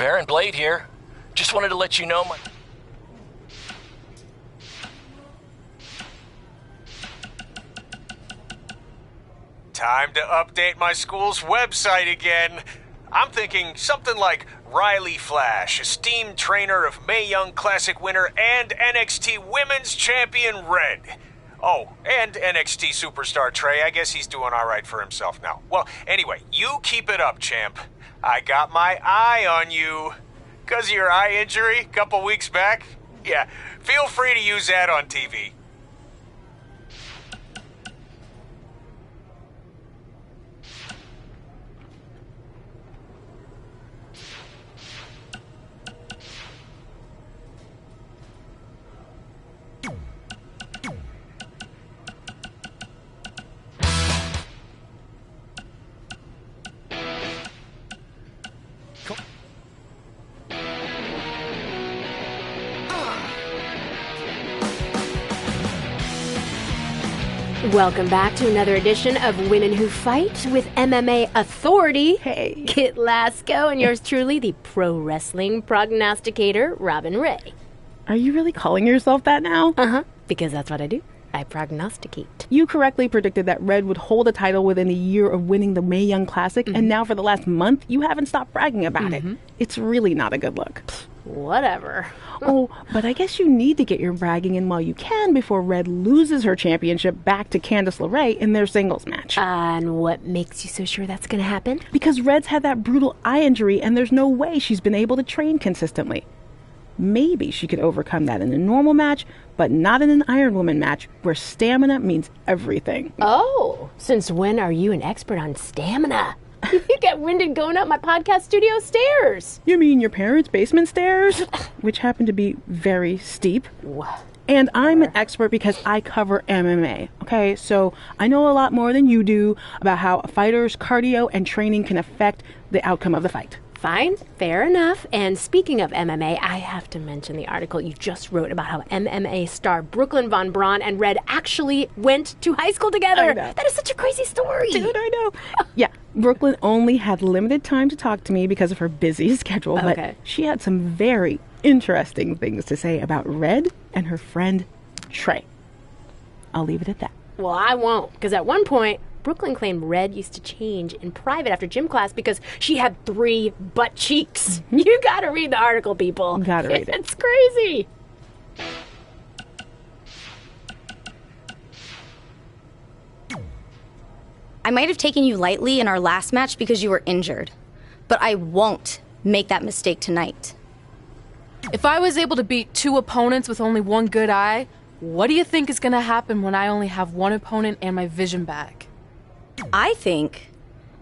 Baron Blade here. Just wanted to let you know my... Time to update my school's website again. I'm thinking something like Riley Flash, esteemed trainer of Mae Young Classic winner and NXT Women's Champion Red. Oh, and NXT superstar Trey. I guess he's doing all right for himself now. Well, anyway, you keep it up, champ. I got my eye on you. 'Cause of your eye injury a couple weeks back? Yeah, feel free to use that on TV. Welcome back to another edition of Women Who Fight with MMA Authority. Hey. Kit Lasco and yours truly, the pro wrestling prognosticator, Robin Ray. Are you really calling yourself that now? Uh-huh, because that's what I do. I prognosticate. You correctly predicted that Red would hold a title within a year of winning the Mae Young Classic, and now for the last month, you haven't stopped bragging about it. It's really not a good look. Whatever. Oh, but I guess you need to get your bragging in while you can before Red loses her championship back to Candice LeRae in their singles match. And what makes you so sure that's going to happen? Because Red's had that brutal eye injury, and there's no way she's been able to train consistently. Maybe she could overcome that in a normal match, but not in an Iron Woman match where stamina means everything. Oh, since when are you an expert on stamina? You get winded going up my podcast studio stairs. You mean your parents' basement stairs? Which happen to be very steep. And I'm an expert because I cover MMA, okay? So I know a lot more than you do about how a fighter's cardio and training can affect the outcome of the fight. Fine, fair enough. And speaking of MMA, I have to mention the article you just wrote about how MMA star Brooklyn Von Braun and Red actually went to high school together. That is such a crazy story. Dude, I know. Yeah, Brooklyn only had limited time to talk to me because of her busy schedule, but she had some very interesting things to say about Red and her friend Trey. I'll leave it at that. Well, I won't, because at one point, Brooklyn claimed Red used to change in private after gym class because she had 3 butt cheeks. You gotta read the article, people. Gotta read it. It's crazy. I might have taken you lightly in our last match because you were injured, but I won't make that mistake tonight. If I was able to beat 2 opponents with only 1 good eye, what do you think is gonna happen when I only have 1 opponent and my vision back? I think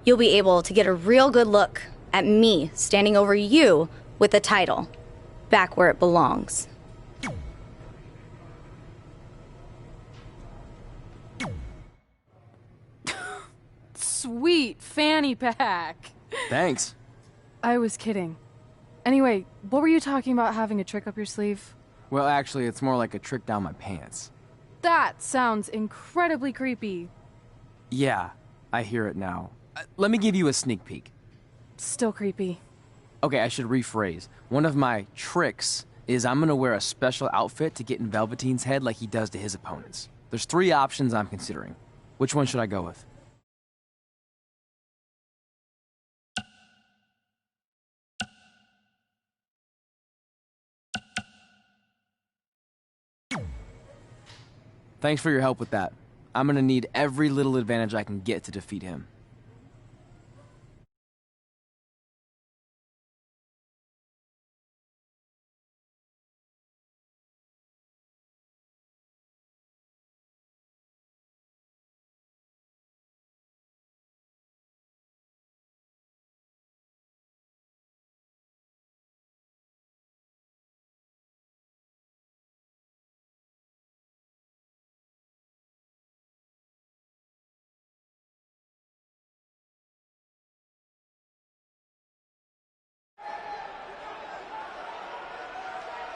you'll be able to get a real good look at me standing over you with the title, back where it belongs. Sweet fanny pack. Thanks. I was kidding. Anyway, what were you talking about having a trick up your sleeve? Well, actually, it's more like a trick down my pants. That sounds incredibly creepy. Yeah, I hear it now. Let me give you a sneak peek. Still creepy. Okay, I should rephrase. One of my tricks is I'm gonna wear a special outfit to get in Velveteen's head like he does to his opponents. There's 3 options I'm considering. Which one should I go with? Thanks for your help with that. I'm gonna need every little advantage I can get to defeat him.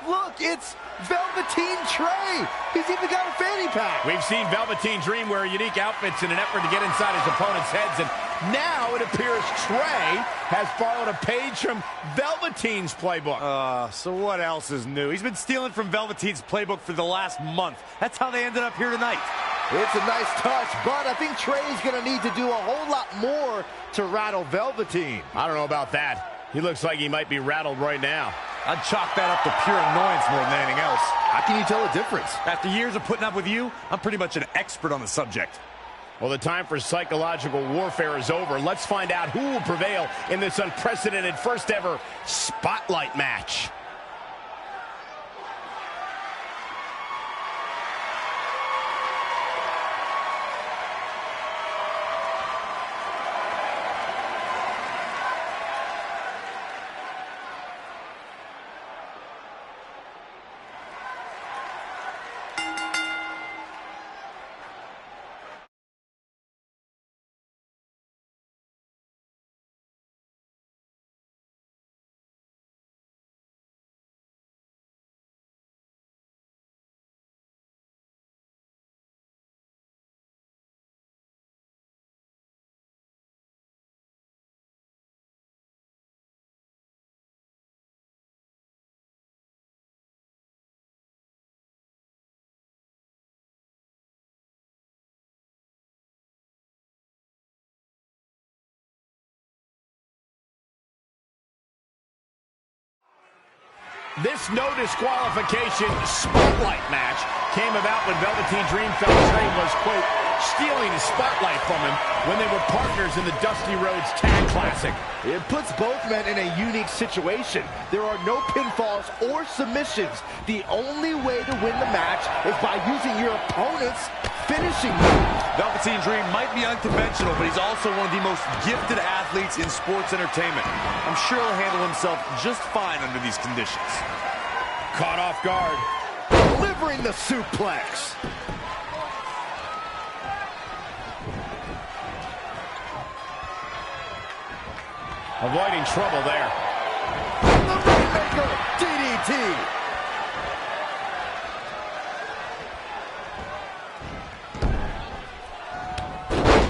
Look, it's Velveteen Trey. He's even got a fanny pack. We've seen Velveteen Dream wear unique outfits in an effort to get inside his opponent's heads, and now it appears Trey has borrowed a page from Velveteen's playbook. So what else is new? He's been stealing from Velveteen's playbook for the last month. That's how they ended up here tonight. It's a nice touch, but I think Trey's going to need to do a whole lot more to rattle Velveteen. I don't know about that. He looks like he might be rattled right now. I'd chalk that up to pure annoyance more than anything else. How can you tell the difference? After years of putting up with you, I'm pretty much an expert on the subject. Well, the time for psychological warfare is over. Let's find out who will prevail in this unprecedented first ever Spotlight match. This no disqualification spotlight match came about when Velveteen Dream felt Trey was, quote, stealing his spotlight from him when they were partners in the Dusty Rhodes Tag Classic. It puts both men in a unique situation. There are no pinfalls or submissions. The only way to win the match is by using your opponent's finishing move. Velveteen Dream might be unconventional, but he's also one of the most gifted athletes in sports entertainment. I'm sure he'll handle himself just fine under these conditions. Caught off guard. Delivering the suplex. Avoiding trouble there. The Rainmaker DDT.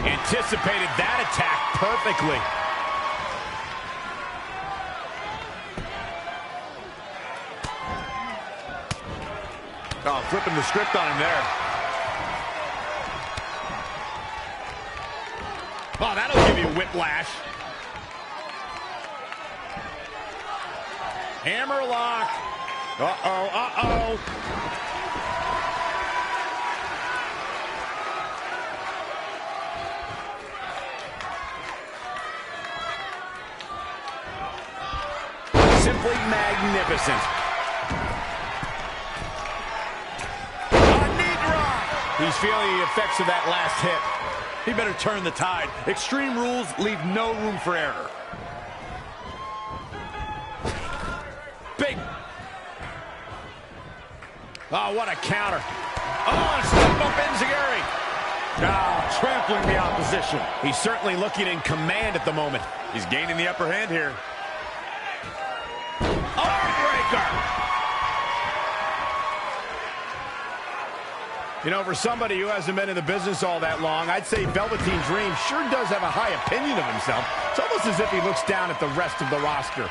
Anticipated that attack perfectly. Oh, flipping the script on him there. Oh, that'll give you whiplash. Hammerlock. Uh-oh, uh-oh. Simply magnificent. He's feeling the effects of that last hit. He better turn the tide. Extreme rules leave no room for error. Big. Oh, what a counter. Oh, step up Enziguri. Now, trampling the opposition. He's certainly looking in command at the moment. He's gaining the upper hand here. Armbreaker. You know, for somebody who hasn't been in the business all that long, I'd say Velveteen Dream sure does have a high opinion of himself. It's almost as if he looks down at the rest of the roster.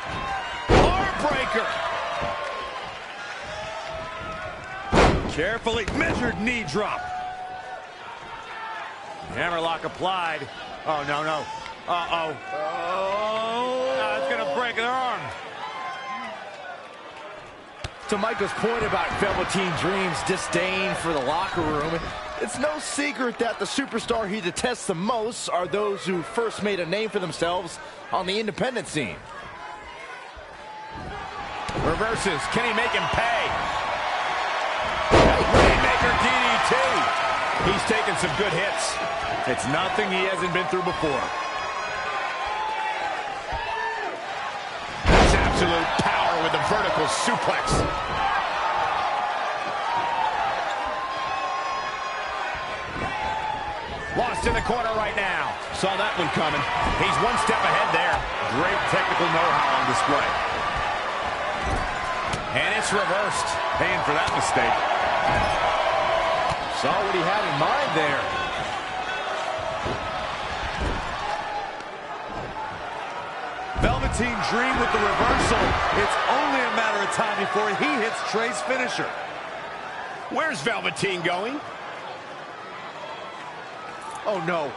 Armbreaker! Carefully measured knee drop. Hammerlock applied. Oh, no, no. Uh-oh. Oh, it's going to break their arm. To Michael's point about Velveteen Dream's disdain for the locker room, it's no secret that the superstar he detests the most are those who first made a name for themselves on the independent scene. Reverses. Can he make him pay? Rainmaker DDT. He's taking some good hits. It's nothing he hasn't been through before. That's absolute power with the vertical suplex. Lost in the corner right now. Saw that one coming. He's one step ahead there. Great technical know-how on display. And it's reversed. Paying for that mistake. Saw what he had in mind there. Velveteen Dream with the reversal. It's only a matter of time before he hits Trey's finisher. Where's Velveteen going? Oh no.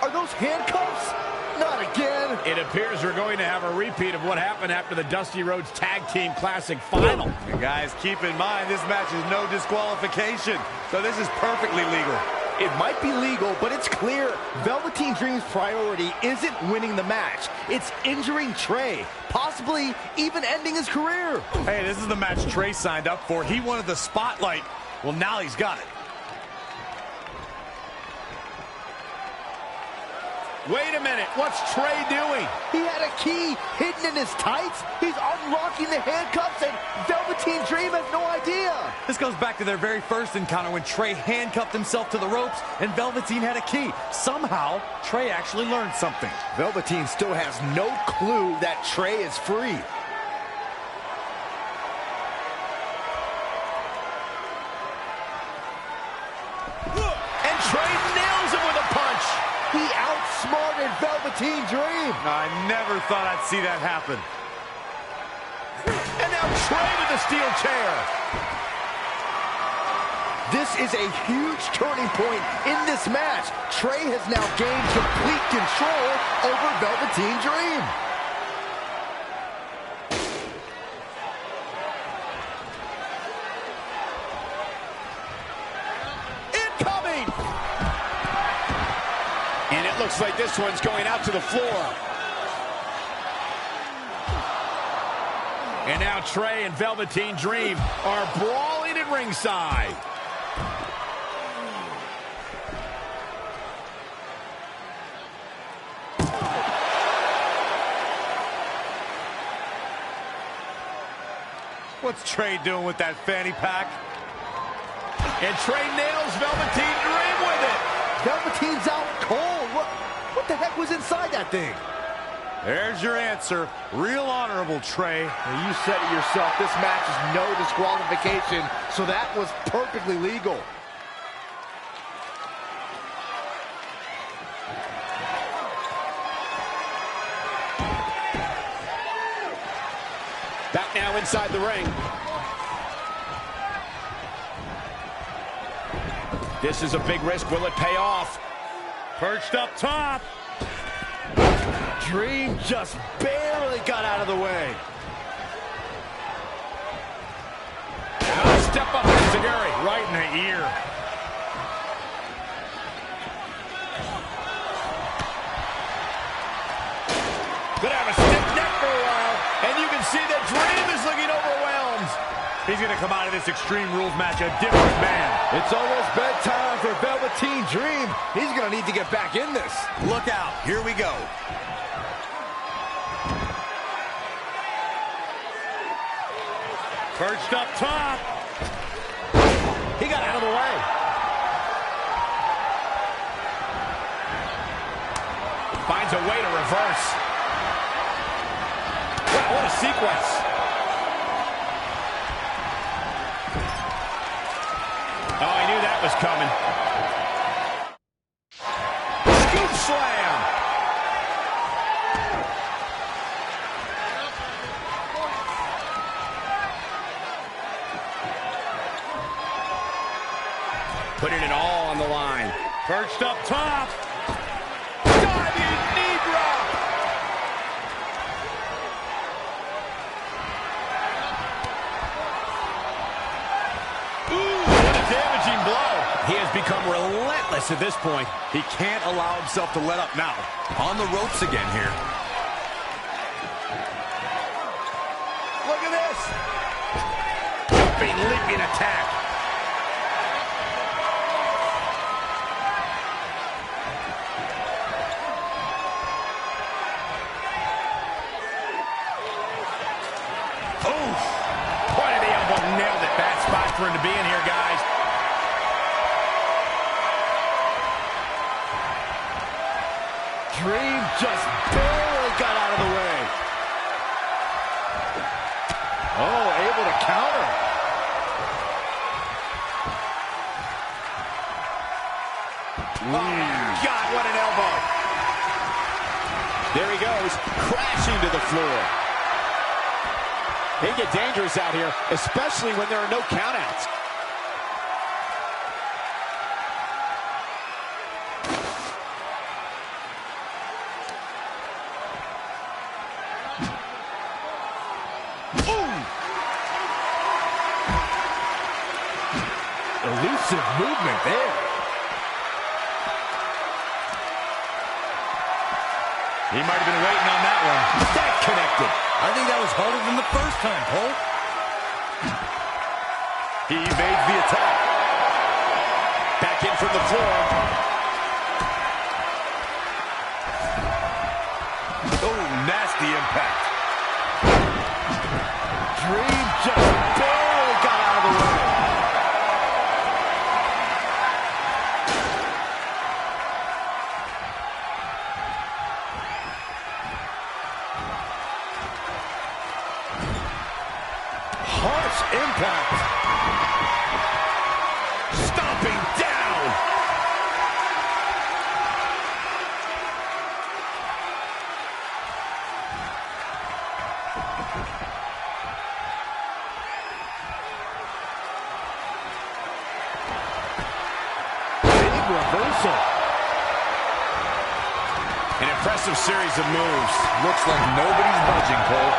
Are those handcuffs? Not again. It appears we're going to have a repeat of what happened after the Dusty Rhodes Tag Team Classic final. And guys, keep in mind, this match is no disqualification, so this is perfectly legal. It might be legal, but it's clear Velveteen Dream's priority isn't winning the match. It's injuring Trey, possibly even ending his career. Hey, this is the match Trey signed up for. He wanted the spotlight. Well, now he's got it. Wait a minute, what's Trey doing? He had a key hidden in his tights. He's unlocking the handcuffs, and Velveteen Dream has no idea. This goes back to their very first encounter when Trey handcuffed himself to the ropes and Velveteen had a key. Somehow, Trey actually learned something. Velveteen still has no clue that Trey is free. And Trey nails him with a punch. He outsmarted Velveteen Dream. I never thought I'd see that happen. And now Trey with the steel chair. This is a huge turning point in this match. Trey has now gained complete control over Velveteen Dream. And it looks like this one's going out to the floor. And now Trey and Velveteen Dream are brawling at ringside. What's Trey doing with that fanny pack? And Trey nails Velveteen Dream with it. Velveteen's out cold. What the heck was inside that thing? There's your answer. Real honorable, Trey. Well, you said it yourself. This match is no disqualification, so that was perfectly legal. Back now inside the ring. This is a big risk. Will it pay off? Perched up top. Dream just barely got out of the way. Step up to Zaguri. Right in the ear. Could have a stiff neck for a while. And you can see that Dream is looking overwhelmed. He's going to come out of this Extreme Rules match a different man. It's almost bedtime for Velveteen Dream. He's going to need to get back in this. Look out. Here we go. Perched up top. He got out of the way. Finds a way to reverse. Wow, what a sequence. Oh, I knew that was coming. Scoop slam. Putting it all on the line. Perched up top. Diving knee drop. Ooh, what a damaging blow. He has become relentless at this point. He can't allow himself to let up now. On the ropes again here. Look at this. Jumping, leaping attack. Nailed it. Bad spot for him to be in here, guys. Dream just barely got out of the way. Oh, able to counter. Oh, God, what an elbow. There he goes, crashing to the floor. They get dangerous out here, especially when there are no countouts. Elusive movement there. He might have been waiting on that one. That connected. I think that was harder than the first time, Cole. He evades the attack. Back in from the floor. Oh, nasty impact. Dream just barely got out of the way. Harsh impact. Stomping down. Big reversal. An impressive series of moves. Looks like nobody's budging, Cole.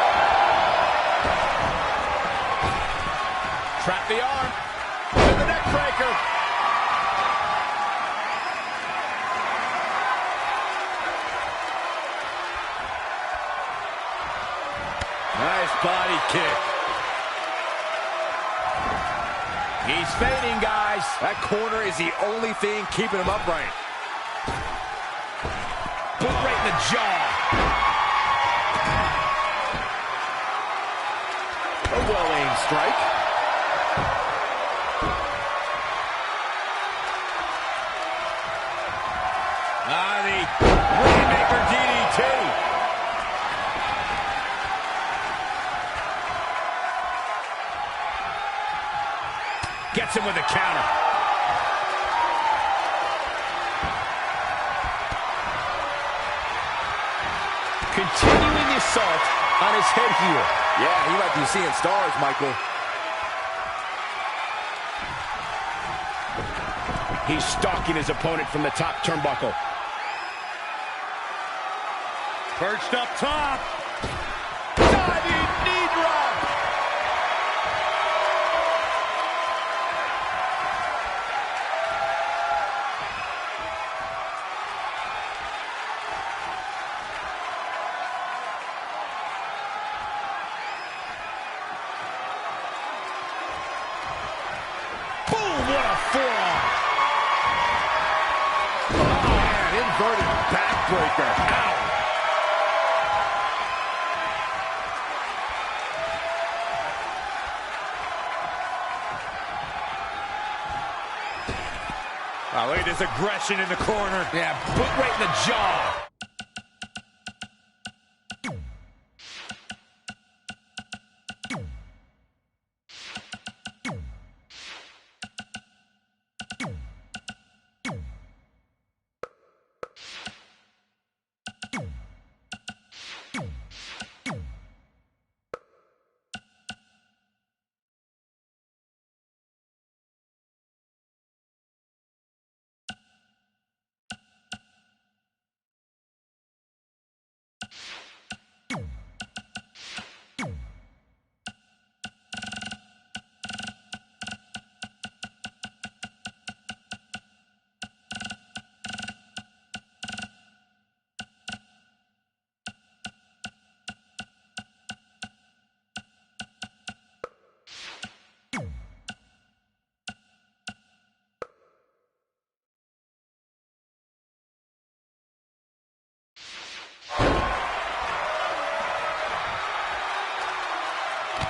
Trap the arm. To the neck breaker. Nice body kick. He's fading, guys. That corner is the only thing keeping him upright. Boot right in the jaw. A well-aimed strike. The Rainmaker DDT. Gets him with a counter. Continuing the assault on his head here. Yeah, he might be seeing stars, Michael. He's stalking his opponent from the top turnbuckle. Perched up top. Diving knee drop. Boom, what a forearm. Oh, man, inverted backbreaker. Ow. Oh, look at his aggression in the corner. Yeah, boot right in the jaw.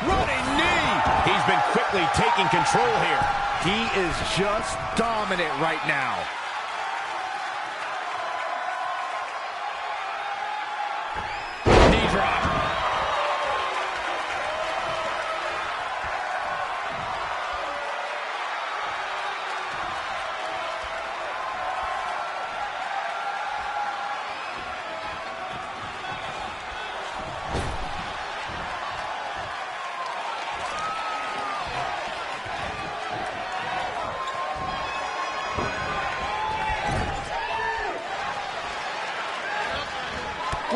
Running knee. He's been quickly taking control here. He is just dominant right now. Knee drop.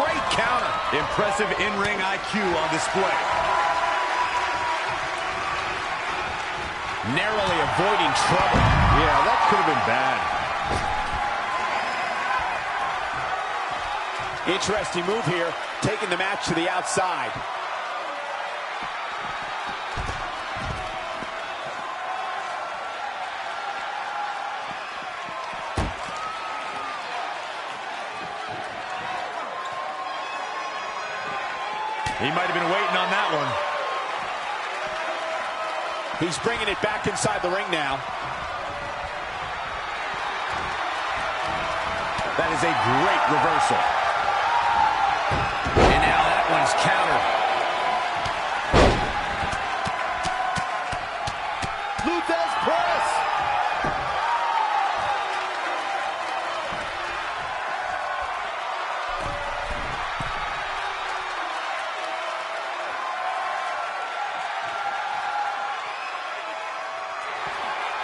great counter. Impressive in-ring IQ on display. Narrowly avoiding trouble. Yeah, that could have been bad. Interesting move here, taking the match to the outside. He might have been waiting on that one. He's bringing it back inside the ring now. That is a great reversal. And now that one's countered. Luthez press.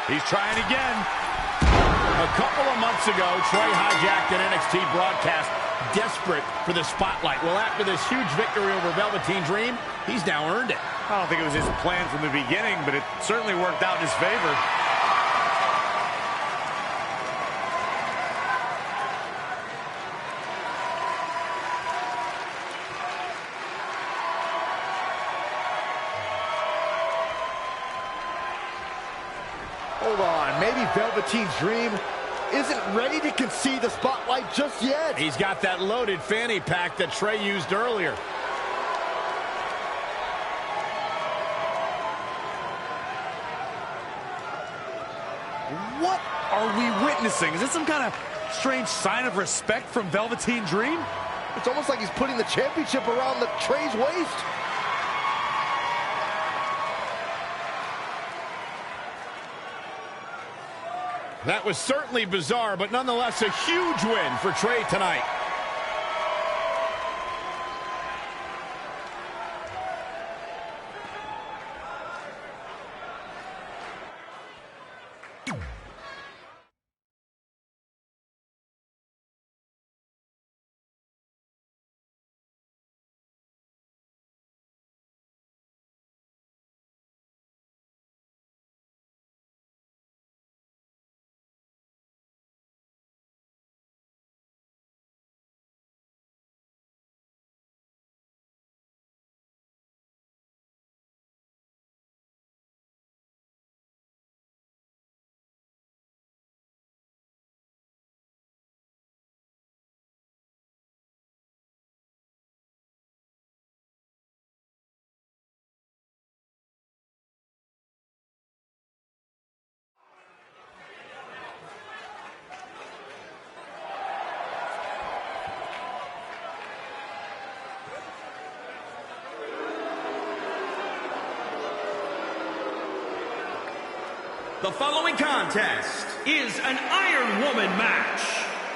He's trying again. A couple of months ago, Trey hijacked an NXT broadcast, desperate for the spotlight. Well, after this huge victory over Velveteen Dream, he's now earned it. I don't think it was his plan from the beginning, but it certainly worked out in his favor. Hold on, maybe Velveteen Dream isn't ready to concede the spotlight just yet. He's got that loaded fanny pack that Trey used earlier. What are we witnessing? Is this some kind of strange sign of respect from Velveteen Dream? It's almost like he's putting the championship around the Trey's waist. That was certainly bizarre, but nonetheless a huge win for Trey tonight. The following contest is an Iron Woman match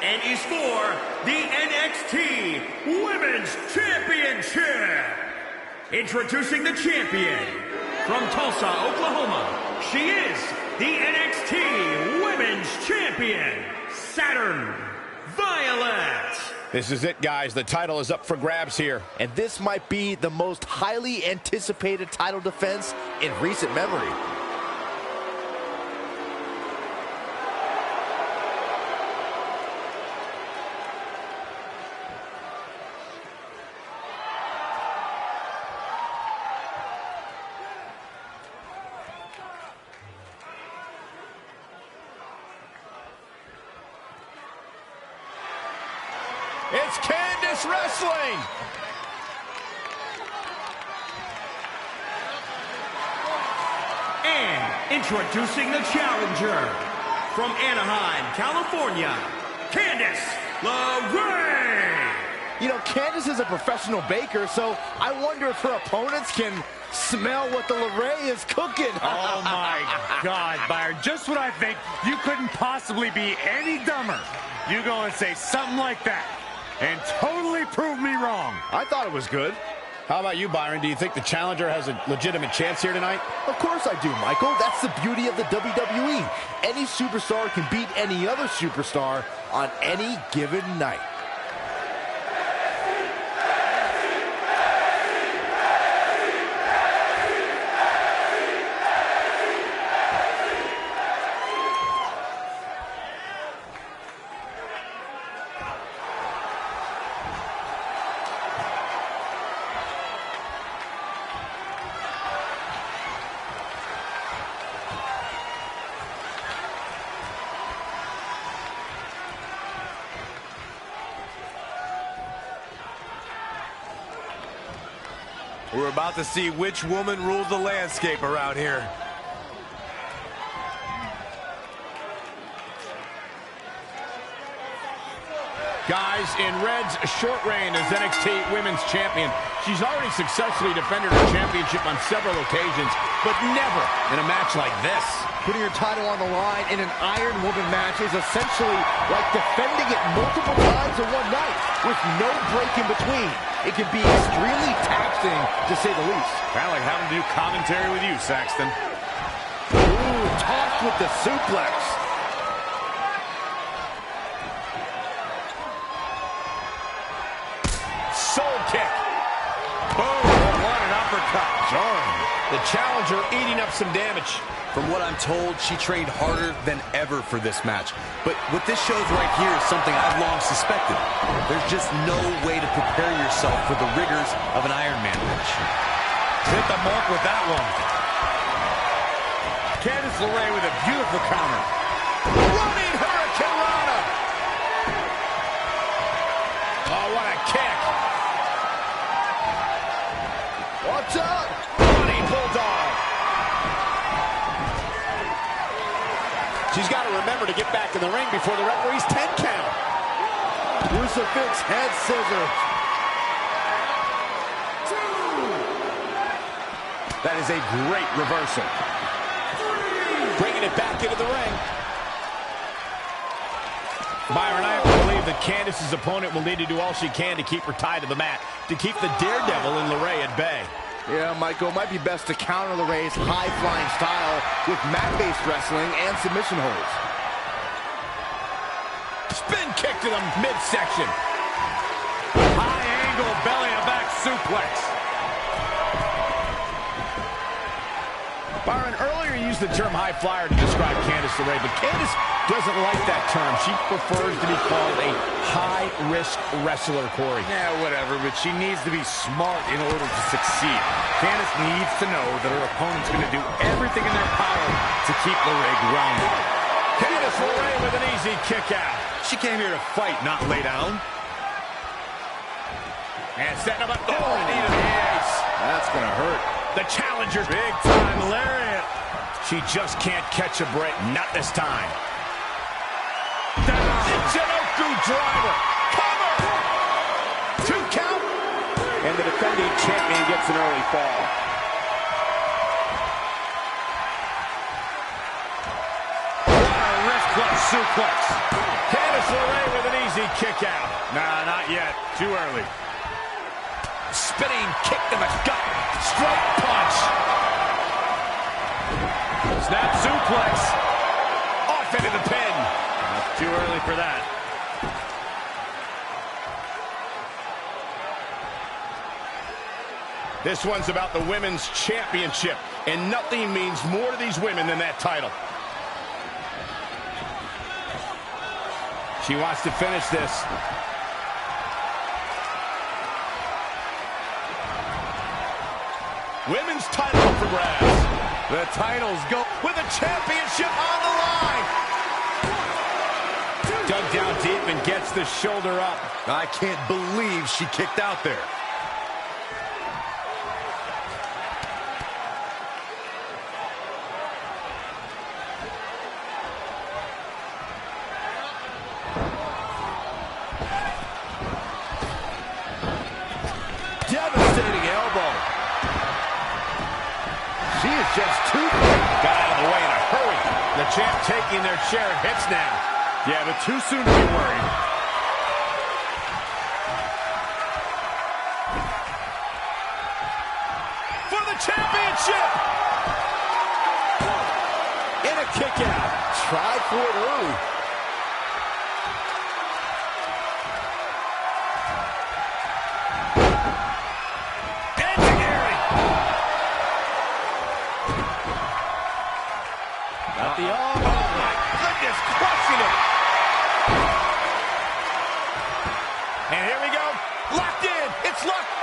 and is for the NXT Women's Championship. Introducing the champion from Tulsa, Oklahoma. She is the NXT Women's Champion, Saturn Violet. This is it, guys. The title is up for grabs here. And this might be the most highly anticipated title defense in recent memory. It's Candice wrestling. And introducing the challenger from Anaheim, California, Candice LeRae. You know, Candice is a professional baker, so I wonder if her opponents can smell what the LeRae is cooking. Oh, my God, Byron. Just when I think you couldn't possibly be any dumber, you go and say something like that and totally prove me wrong. I thought it was good. How about you, Byron? Do you think the challenger has a legitimate chance here tonight? Of course I do, Michael. That's the beauty of the WWE. Any superstar can beat any other superstar on any given night. We're about to see which woman rules the landscape around here. Guys, in Red's short reign as NXT Women's Champion, she's already successfully defended her championship on several occasions, but never in a match like this. Putting your title on the line in an Iron Woman match is essentially like defending it multiple times in one night with no break in between. It can be extremely taxing, to say the least. Kind of like having to do commentary with you, Saxton. Ooh, tossed with the suplex. Soul kick. Boom, what an uppercut. Jarring. The challenger eating up some damage. From what I'm told, she trained harder than ever for this match. But what this shows right here is something I've long suspected. There's just no way to prepare yourself for the rigors of an Iron Man match. Hit the mark with that one. Candice LeRae with a beautiful counter. Running Hurricane Rana. Oh, what a kick. Watch out! Running Bulldog. She's got to remember to get back in the ring before the referee's 10 count. Crucifix head scissors. That is a great reversal. Bringing it back into the ring. Byron, I have to believe that Candice's opponent will need to do all she can to keep her tied to the mat, to keep the Daredevil in LeRae at bay. Yeah, Michael, it might be best to counter LeRae's high-flying style with mat-based wrestling and submission holds. Spin kick to the midsection. High angle belly-to-back suplex. Byron, earlier you used the term high flyer to describe Candice LeRae, but Candice doesn't like that term. She prefers to be called a high-risk wrestler, Corey. Yeah, whatever, but she needs to be smart in order to succeed. Candice needs to know that her opponent's going to do everything in their power to keep LeRae grounded. Candice LeRae with an easy kick out. She came here to fight, not lay down. And setting up a knee to the ace. That's going to hurt. The challenger. Big time lariat. She just can't catch a break. Not this time. Jinoku driver. Cover. 2 count. And the defending champion gets an early fall. Wrist clutch suplex. Candice LeRae with an easy kick out. Nah, not yet. Too early. Spinning kick to the gut. Straight punch. Snap suplex. Off into the pin. Not too early for that. This one's about the Women's Championship, and nothing means more to these women than that title. She wants to finish this. Women's title up for grabs. The titles go with the championship on the line. Dug down deep and gets the shoulder up. I can't believe she kicked out there. Devastating elbow. She is just too quick. Got out of the way in a hurry. The champ taking their share of hits now. Yeah, but too soon to be worried. For the championship! In a kick out. Tried for it early. Got the arm. Oh my goodness, crushing it. And here we go. Locked in. It's locked.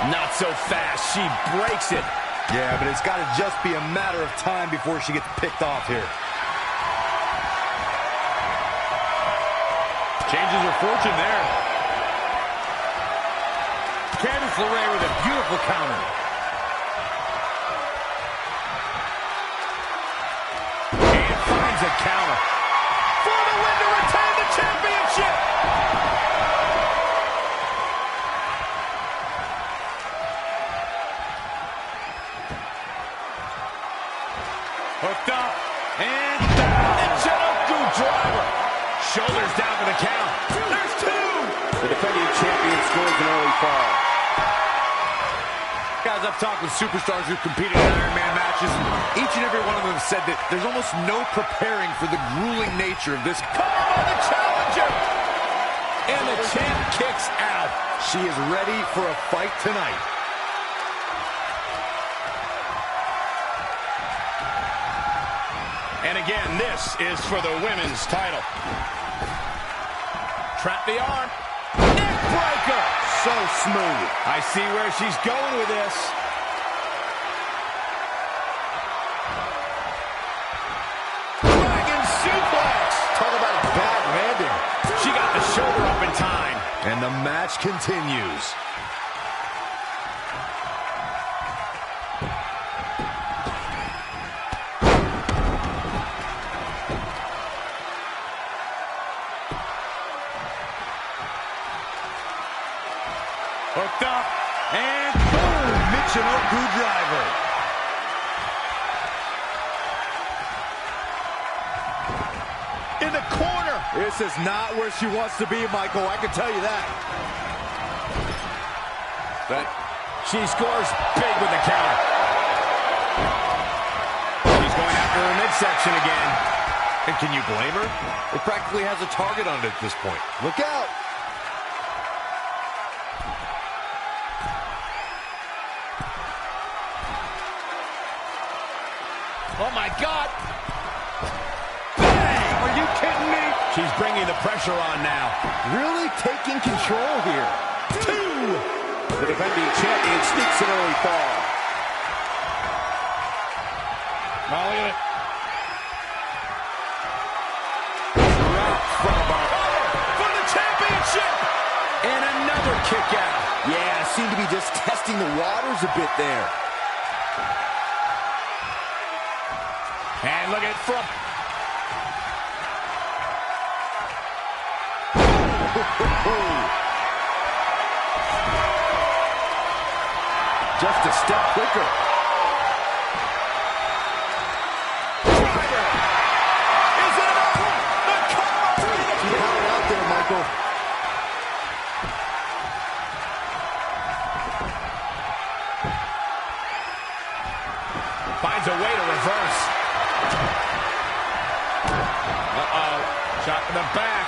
Not so fast. She breaks it. Yeah, but it's got to just be a matter of time before she gets picked off here. Changes her fortune there. Candice LeRae with a beautiful counter. And finds a counter. For the win to retain the championship. Hooked up and down. The Jericho driver. Shoulders down for the count. There's two. The defending champion scores an early fall. Guys, I've talked with superstars who've competed in Iron Man matches, and each and every one of them have said that there's almost no preparing for the grueling nature of this. Come on, the challenger. And the champ kicks out. She is ready for a fight tonight. And again, this is for the women's title. Trap the arm. Neck breaker. So smooth. I see where she's going with this. Dragon suplex. Talk about a bad landing. She got the shoulder up in time. And the match continues. Hooked up, and boom! Michinoku driver. In the corner. This is not where she wants to be, Michael. I can tell you that. But she scores big with the counter. She's going after her midsection again. And can you blame her? It practically has a target on it at this point. Look out. Oh, my God. Bang! Are you kidding me? She's bringing the pressure on now. Really taking control here. Two. The defending champion sneaks an early fall. Oh, look at it. Drop from her. For the championship. And another kick out. Yeah, seemed to be just testing the waters a bit there. And look at it from... Just a step quicker. Driver! Is it enough? The cover! Keep power out there, Michael. Finds a way to reverse. Uh-oh. Shot in the back.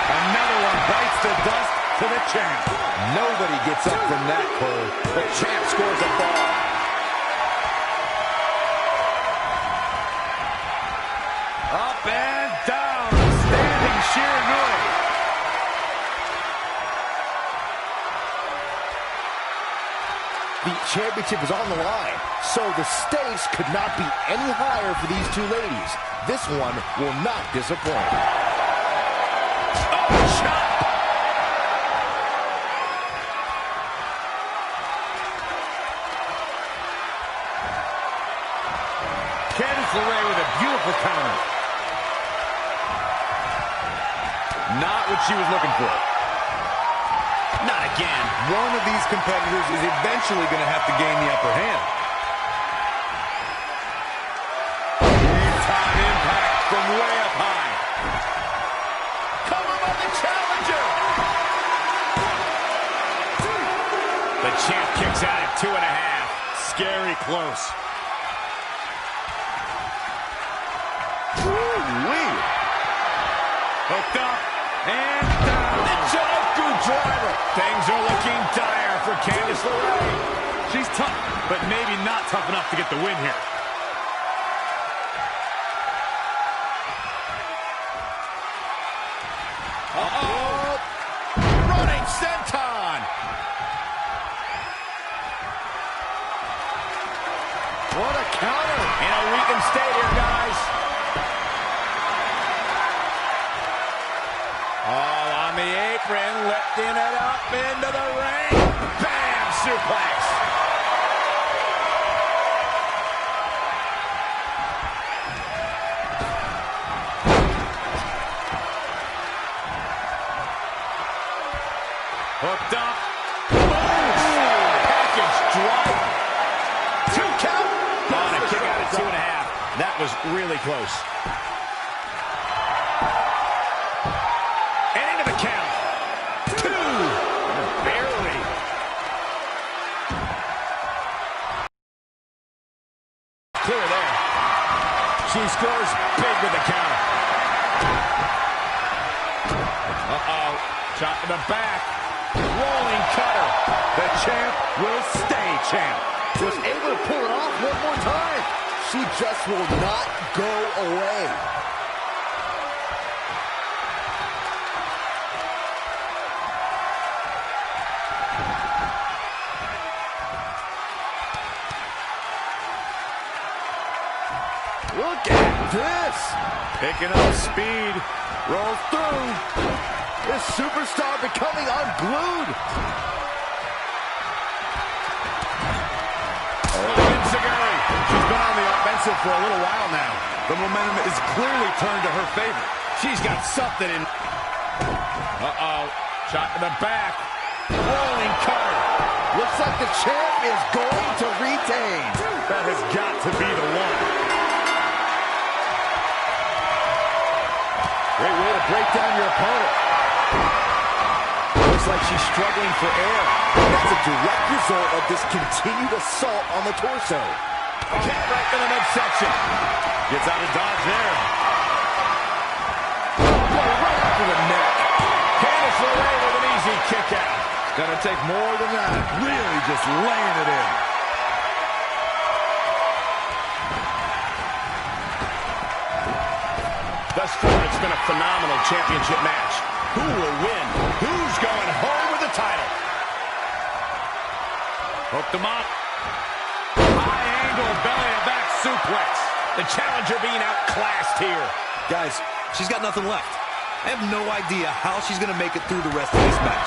Another one bites the dust to the champ. Nobody gets up from that, Cole. The champ scores a ball. Up and down. Standing Shiranui. The championship is on the line, so the stakes could not be any higher for these two ladies. This one will not disappoint. Oh, shot! Candice LeRae with a beautiful counter. Not what she was looking for. Not again. One of these competitors is eventually going to have to gain the upper hand. Big-time impact from way up high. Cover by the challenger. The champ kicks out at 2.5. Scary close. Ooh-wee. Hooked up and down. The Jericho driver. Things are looking dire for Candice LeRae. She's tough, but maybe not tough enough to get the win here. Uh-oh. Running senton. What a counter. In a weakened state here, guys. All on the apron, lifting it up into the ring. suplex. Hooked up. Package drop. 2 count. On a kick out at 2.5. That was really close. And into the count. 2. Barely. Clear there. She scores big with the counter. Uh-oh. Shot to the back. Rolling cutter. The champ will stay champ. Was able to pull it off one more time. She just will not go away. Look at this. Picking up speed. Rolls through. This superstar becoming unglued. She's been on the offensive for a little while now. The momentum is clearly turned to her favor. She's got something in. Uh-oh. Shot to the back. Rolling cutter. Looks like the champ is going to retain. That has got to be the one. Great way to break down your opponent. Looks like she's struggling for air. That's a direct result of this continued assault on the torso. Kick right to the midsection. Gets out of dodge there. Right after the neck. Candice LeRae with an easy kick out. Gonna take more than that. Really just laying it in. Thus far, it's been a phenomenal championship match. Who will win? Who's going home with the title? Hooked him up. High angle belly-to-back suplex. The challenger being outclassed here. Guys, she's got nothing left. I have no idea how she's going to make it through the rest of this match.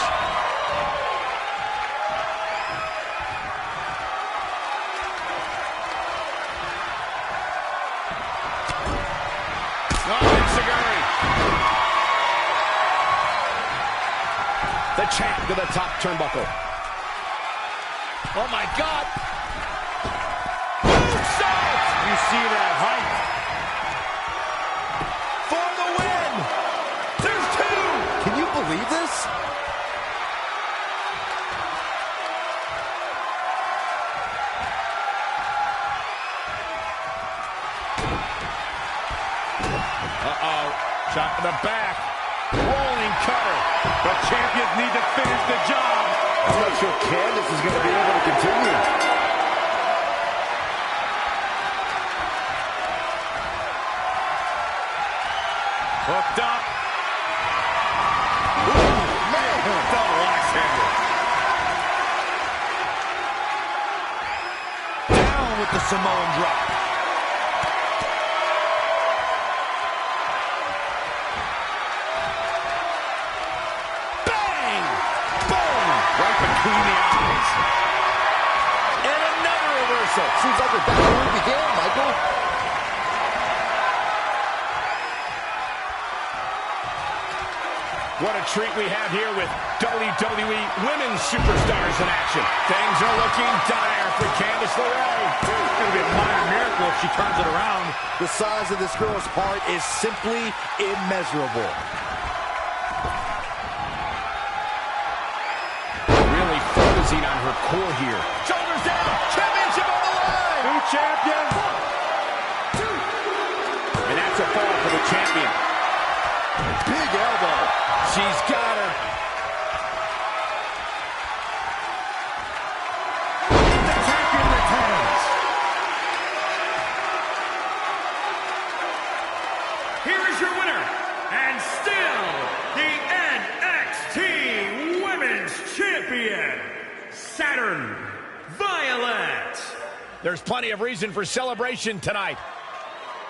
The champ to the top turnbuckle. Oh, my God. Moonsault! You see that height. For the win. There's 2. Can you believe this? Uh-oh. Shot to the back. Rolling cutter. The champions need to finish the job. I'm not sure Candice is going to be able to continue. Hooked up. Ooh, man. Double axe handle. Down with the Samoan drop. Between the eyes. And another reversal. Seems like we're back where we began, Michael. What a treat we have here with WWE Women's Superstars in action. Things are looking dire for Candice LeRae. It's going to be a minor miracle if she turns it around. The size of this girl's heart is simply immeasurable. Focusing on her core here. Shoulders down. Championship on the line. New champion. 2. And that's a fall for the champion. Big elbow. She's got her. The champion returns. Here is your winner, and still the NXT Women's Champion, Saturn Violet. There's plenty of reason for celebration tonight.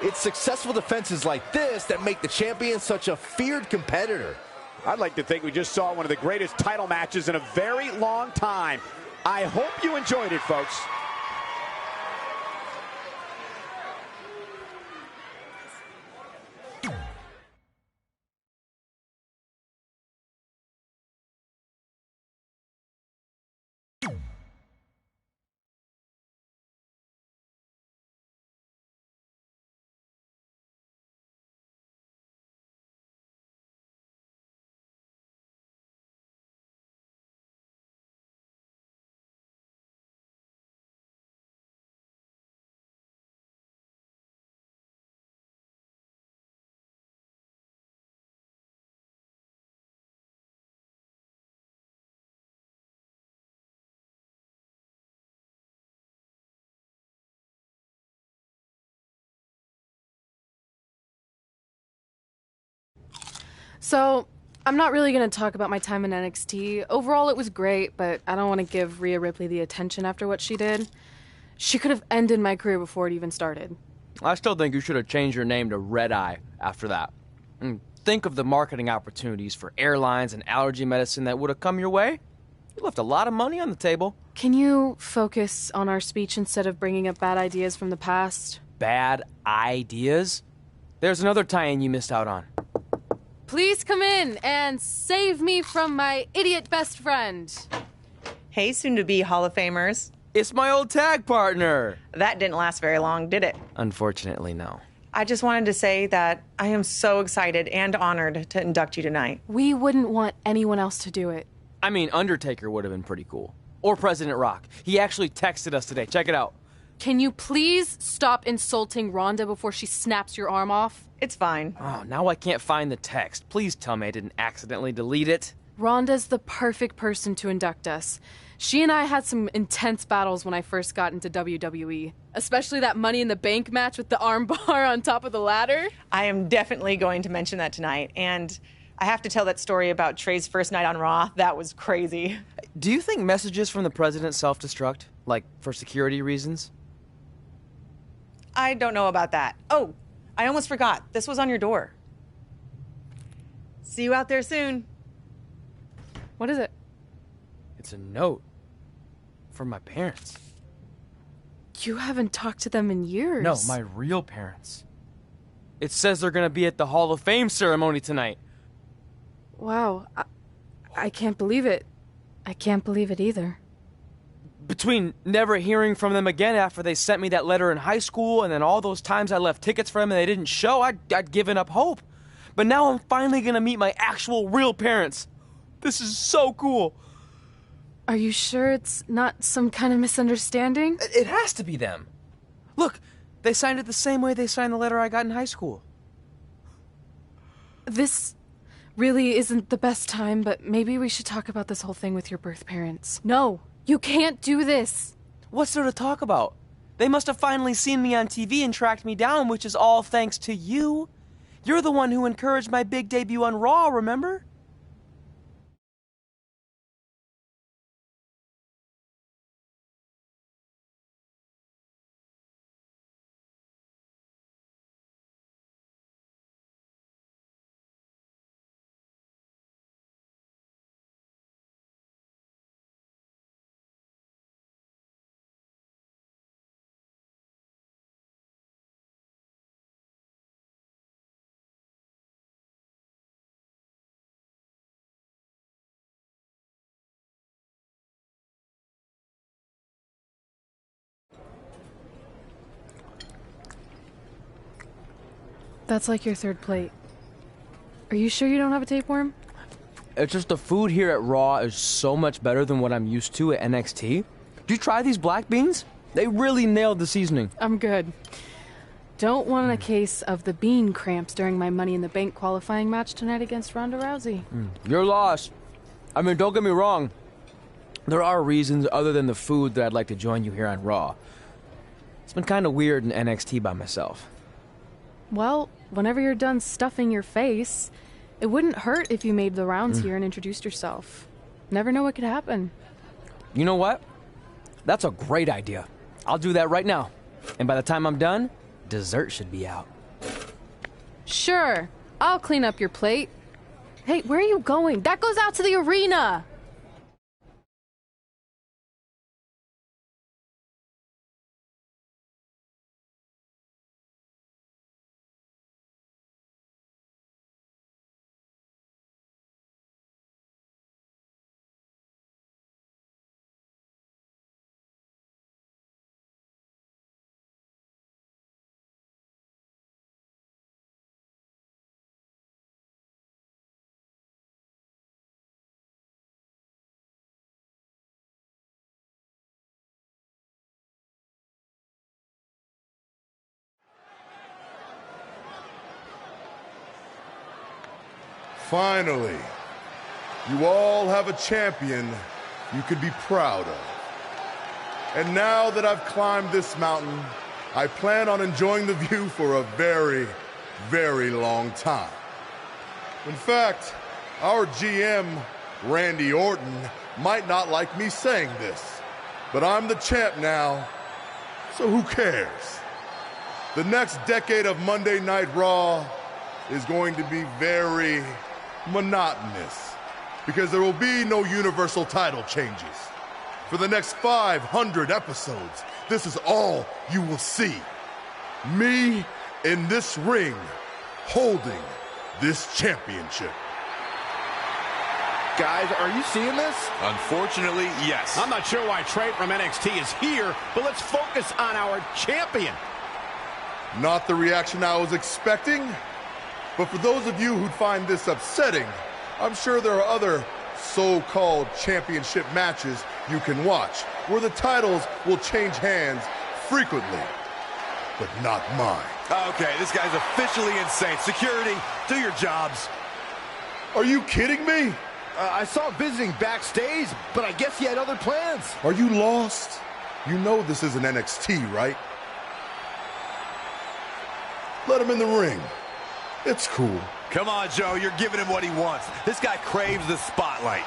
It's successful defenses like this that make the champion such a feared competitor. I'd like to think we just saw one of the greatest title matches in a very long time. I hope you enjoyed it, folks. So, I'm not really going to talk about my time in NXT. Overall, it was great, but I don't want to give Rhea Ripley the attention after what she did. She could have ended my career before it even started. I still think you should have changed your name to Red Eye after that. And think of the marketing opportunities for airlines and allergy medicine that would have come your way. You left a lot of money on the table. Can you focus on our speech instead of bringing up bad ideas from the past? Bad ideas? There's another tie-in you missed out on. Please come in and save me from my idiot best friend. Hey, soon-to-be Hall of Famers. It's my old tag partner. That didn't last very long, did it? Unfortunately, no. I just wanted to say that I am so excited and honored to induct you tonight. We wouldn't want anyone else to do it. I mean, Undertaker would have been pretty cool. Or President Rock. He actually texted us today. Check it out. Can you please stop insulting Rhonda before she snaps your arm off? It's fine. Oh, now I can't find the text. Please tell me I didn't accidentally delete it. Rhonda's the perfect person to induct us. She and I had some intense battles when I first got into WWE. Especially that Money in the Bank match with the arm bar on top of the ladder. I am definitely going to mention that tonight. And I have to tell that story about Trey's first night on Raw. That was crazy. Do you think messages from the president self-destruct? Like, for security reasons? I don't know about that. Oh, I almost forgot. This was on your door. See you out there soon. What is it? It's a note. From my parents. You haven't talked to them in years. No, my real parents. It says they're gonna be at the Hall of Fame ceremony tonight. Wow. I can't believe it. I can't believe it either. Between never hearing from them again after they sent me that letter in high school and then all those times I left tickets for them and they didn't show, I'd given up hope. But now I'm finally gonna meet my actual real parents. This is so cool. Are you sure it's not some kind of misunderstanding? It has to be them. Look, they signed it the same way they signed the letter I got in high school. This really isn't the best time, but maybe we should talk about this whole thing with your birth parents. No, you can't do this. What's there to talk about? They must have finally seen me on TV and tracked me down, which is all thanks to you. You're the one who encouraged my big debut on Raw, remember? That's like your third plate. Are you sure you don't have a tapeworm? It's just the food here at Raw is so much better than what I'm used to at NXT. Did you try these black beans? They really nailed the seasoning. I'm good. Don't want a case of the bean cramps during my Money in the Bank qualifying match tonight against Ronda Rousey. Your loss. I mean, don't get me wrong. There are reasons other than the food that I'd like to join you here on Raw. It's been kind of weird in NXT by myself. Well, whenever you're done stuffing your face, it wouldn't hurt if you made the rounds here and introduced yourself. Never know what could happen. You know what? That's a great idea. I'll do that right now. And by the time I'm done, dessert should be out. Sure, I'll clean up your plate. Hey, where are you going? That goes out to the arena! Finally, you all have a champion you could be proud of. And now that I've climbed this mountain, I plan on enjoying the view for a very, very long time. In fact, our GM, Randy Orton, might not like me saying this, but I'm the champ now, so who cares? The next decade of Monday Night Raw is going to be very monotonous because there will be no Universal title changes. For the next 500 episodes, this is all you will see. Me in this ring, holding this championship. Guys, are you seeing this? Unfortunately, yes. I'm not sure why Trey from NXT is here, but let's focus on our champion. Not the reaction I was expecting, but for those of you who'd find this upsetting, I'm sure there are other so-called championship matches you can watch where the titles will change hands frequently, but not mine. Okay, this guy's officially insane. Security, do your jobs. Are you kidding me? I saw him visiting backstage, but I guess he had other plans. Are you lost? You know this isn't NXT, right? Let him in the ring. It's cool. Come on, Joe, you're giving him what he wants. This guy craves the spotlight.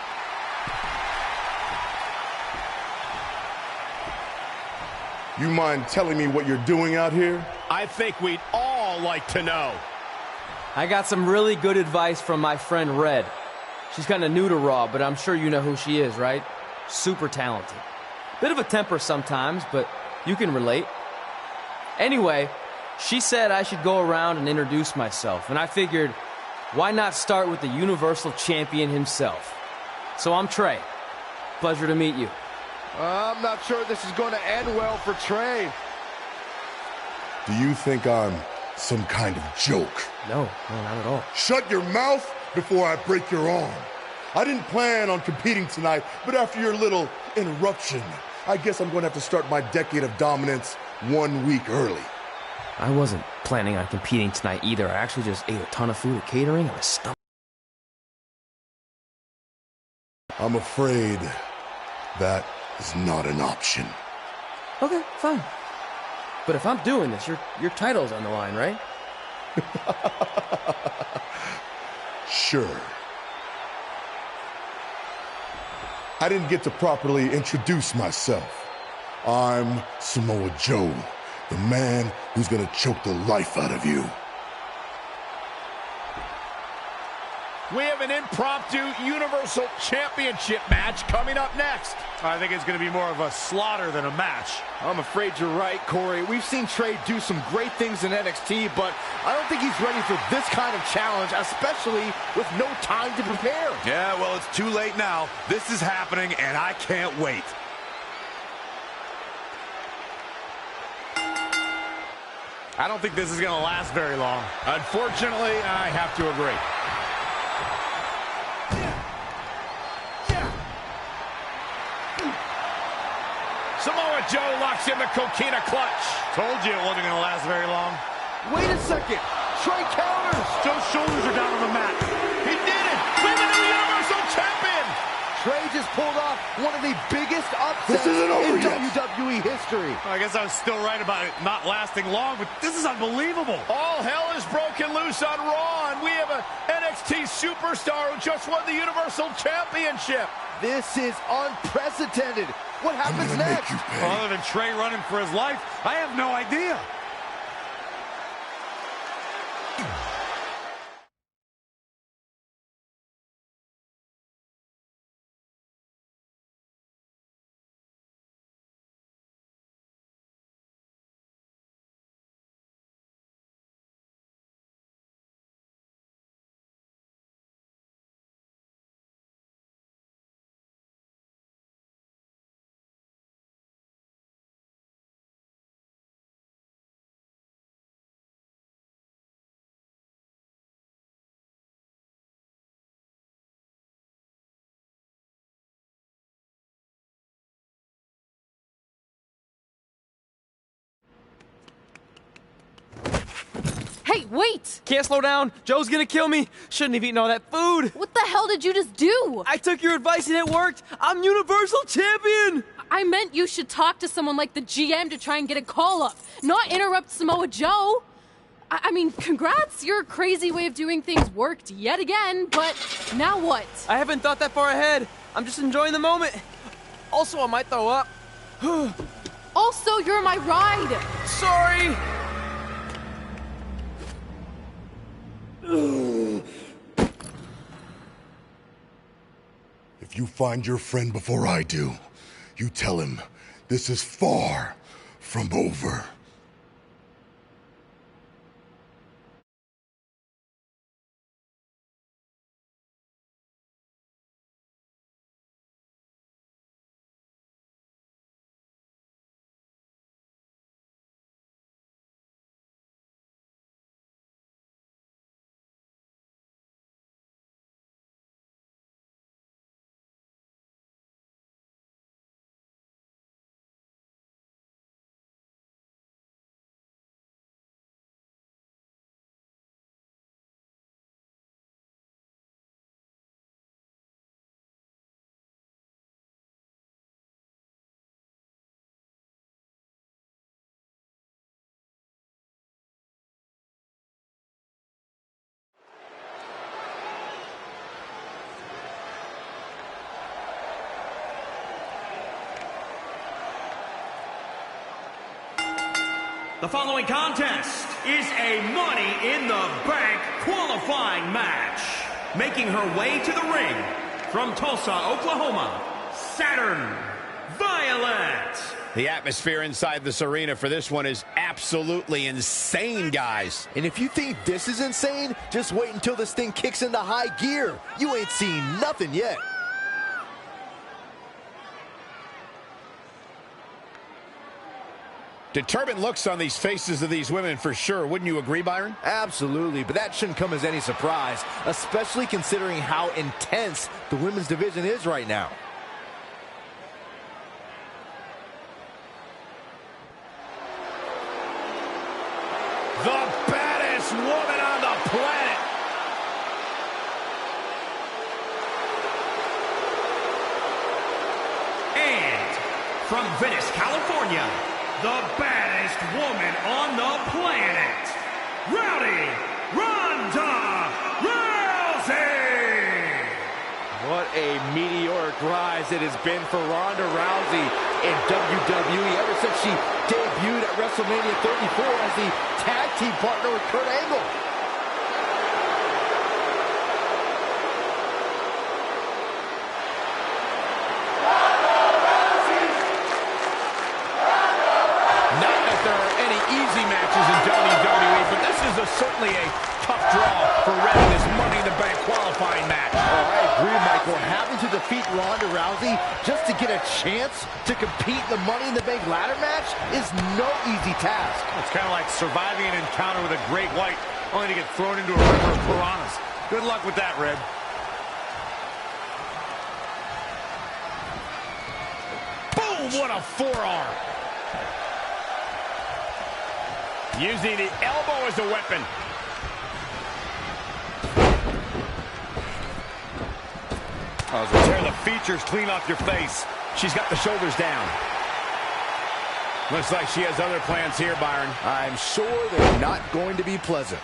You mind telling me what you're doing out here? I think we'd all like to know. I got some really good advice from my friend Red. She's kind of new to Raw, but I'm sure you know who she is, right? Super talented. Bit of a temper sometimes, but you can relate. Anyway, she said I should go around and introduce myself, and I figured, why not start with the Universal Champion himself? So I'm Trey. Pleasure to meet you. I'm not sure this is going to end well for Trey. Do you think I'm some kind of joke? No, not at all. Shut your mouth before I break your arm. I didn't plan on competing tonight, but after your little interruption, I guess I'm going to have to start my decade of dominance 1 week early. I wasn't planning on competing tonight either. I actually just ate a ton of food at catering and my stomach. I'm afraid that is not an option. Okay, fine. But if I'm doing this, your title's on the line, right? Sure. I didn't get to properly introduce myself. I'm Samoa Joe, the man who's gonna choke the life out of you. We have an impromptu Universal Championship match coming up next. I think it's going to be more of a slaughter than a match. I'm afraid you're right, Corey. We've seen Trey do some great things in NXT, but I don't think he's ready for this kind of challenge, especially with no time to prepare. Yeah, well, it's too late now. This is happening, and I can't wait. I don't think this is going to last very long. Unfortunately, I have to agree. Samoa Joe locks in the coquina clutch. Told you it wasn't going to last very long. Wait a second. Trey counters. Joe's shoulders are down on the mat. He did it. We have a new Universal Champion. Trey just pulled off one of the biggest upsets in WWE history. I guess I was still right about it not lasting long, but this is unbelievable. All hell is broken loose on Raw, and we have an NXT superstar who just won the Universal Championship. This is unprecedented. What happens next? Other than Trey running for his life, I have no idea. Hey, wait! Can't slow down. Joe's gonna kill me. Shouldn't have eaten all that food. What the hell did you just do? I took your advice and it worked. I'm Universal Champion. I meant you should talk to someone like the GM to try and get a call up, not interrupt Samoa Joe. I mean, congrats. Your crazy way of doing things worked yet again, but now what? I haven't thought that far ahead. I'm just enjoying the moment. Also, I might throw up. Also, you're my ride. Sorry. If you find your friend before I do, you tell him this is far from over. The following contest is a Money in the Bank qualifying match. Making her way to the ring from Tulsa, Oklahoma, Saturn Violet. The atmosphere inside this arena for this one is absolutely insane, guys. And if you think this is insane, just wait until this thing kicks into high gear. You ain't seen nothing yet. Determined looks on these faces of these women for sure. Wouldn't you agree, Byron? Absolutely, but that shouldn't come as any surprise, especially considering how intense the women's division is right now. The baddest woman on the planet. And from Venice, California, the baddest woman on the planet, Rowdy Ronda Rousey! What a meteoric rise it has been for Ronda Rousey in WWE ever since she debuted at WrestleMania 34 as the tag team partner with Kurt Angle. Certainly a tough draw for Red in this Money in the Bank qualifying match. Oh, I agree, Michael. Having to defeat Ronda Rousey just to get a chance to compete in the Money in the Bank ladder match is no easy task. It's kind of like surviving an encounter with a great white, only to get thrown into a river of piranhas. Good luck with that, Red. Boom! What a forearm. Using the elbow as a weapon. Oh, tear the features clean off your face. She's got the shoulders down. Looks like she has other plans here, Byron. I'm sure they're not going to be pleasant.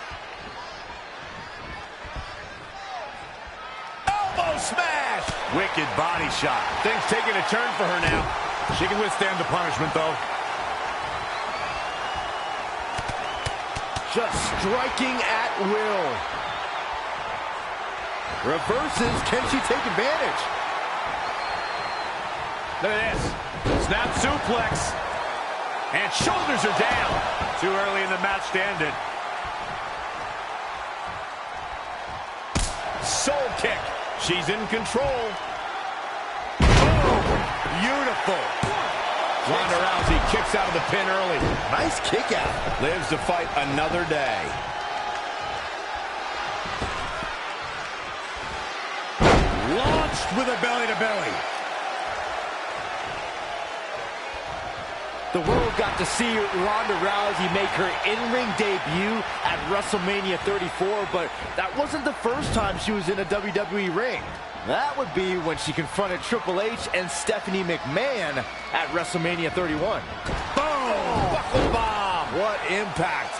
Elbow smash! Wicked body shot. Things taking a turn for her now. She can withstand the punishment, though. Just striking at will. Reverses. Can she take advantage? Look at this. Snap suplex. And shoulders are down. Too early in the match to end it. Soul kick. She's in control. Oh, beautiful. Ronda Rousey kicks out of the pin early. Nice kick out. Lives to fight another day. Launched with a belly-to-belly. The world got to see Ronda Rousey make her in-ring debut at WrestleMania 34, but that wasn't the first time she was in a WWE ring. That would be when she confronted Triple H and Stephanie McMahon at WrestleMania 31. Boom! Buckle bomb! What impact!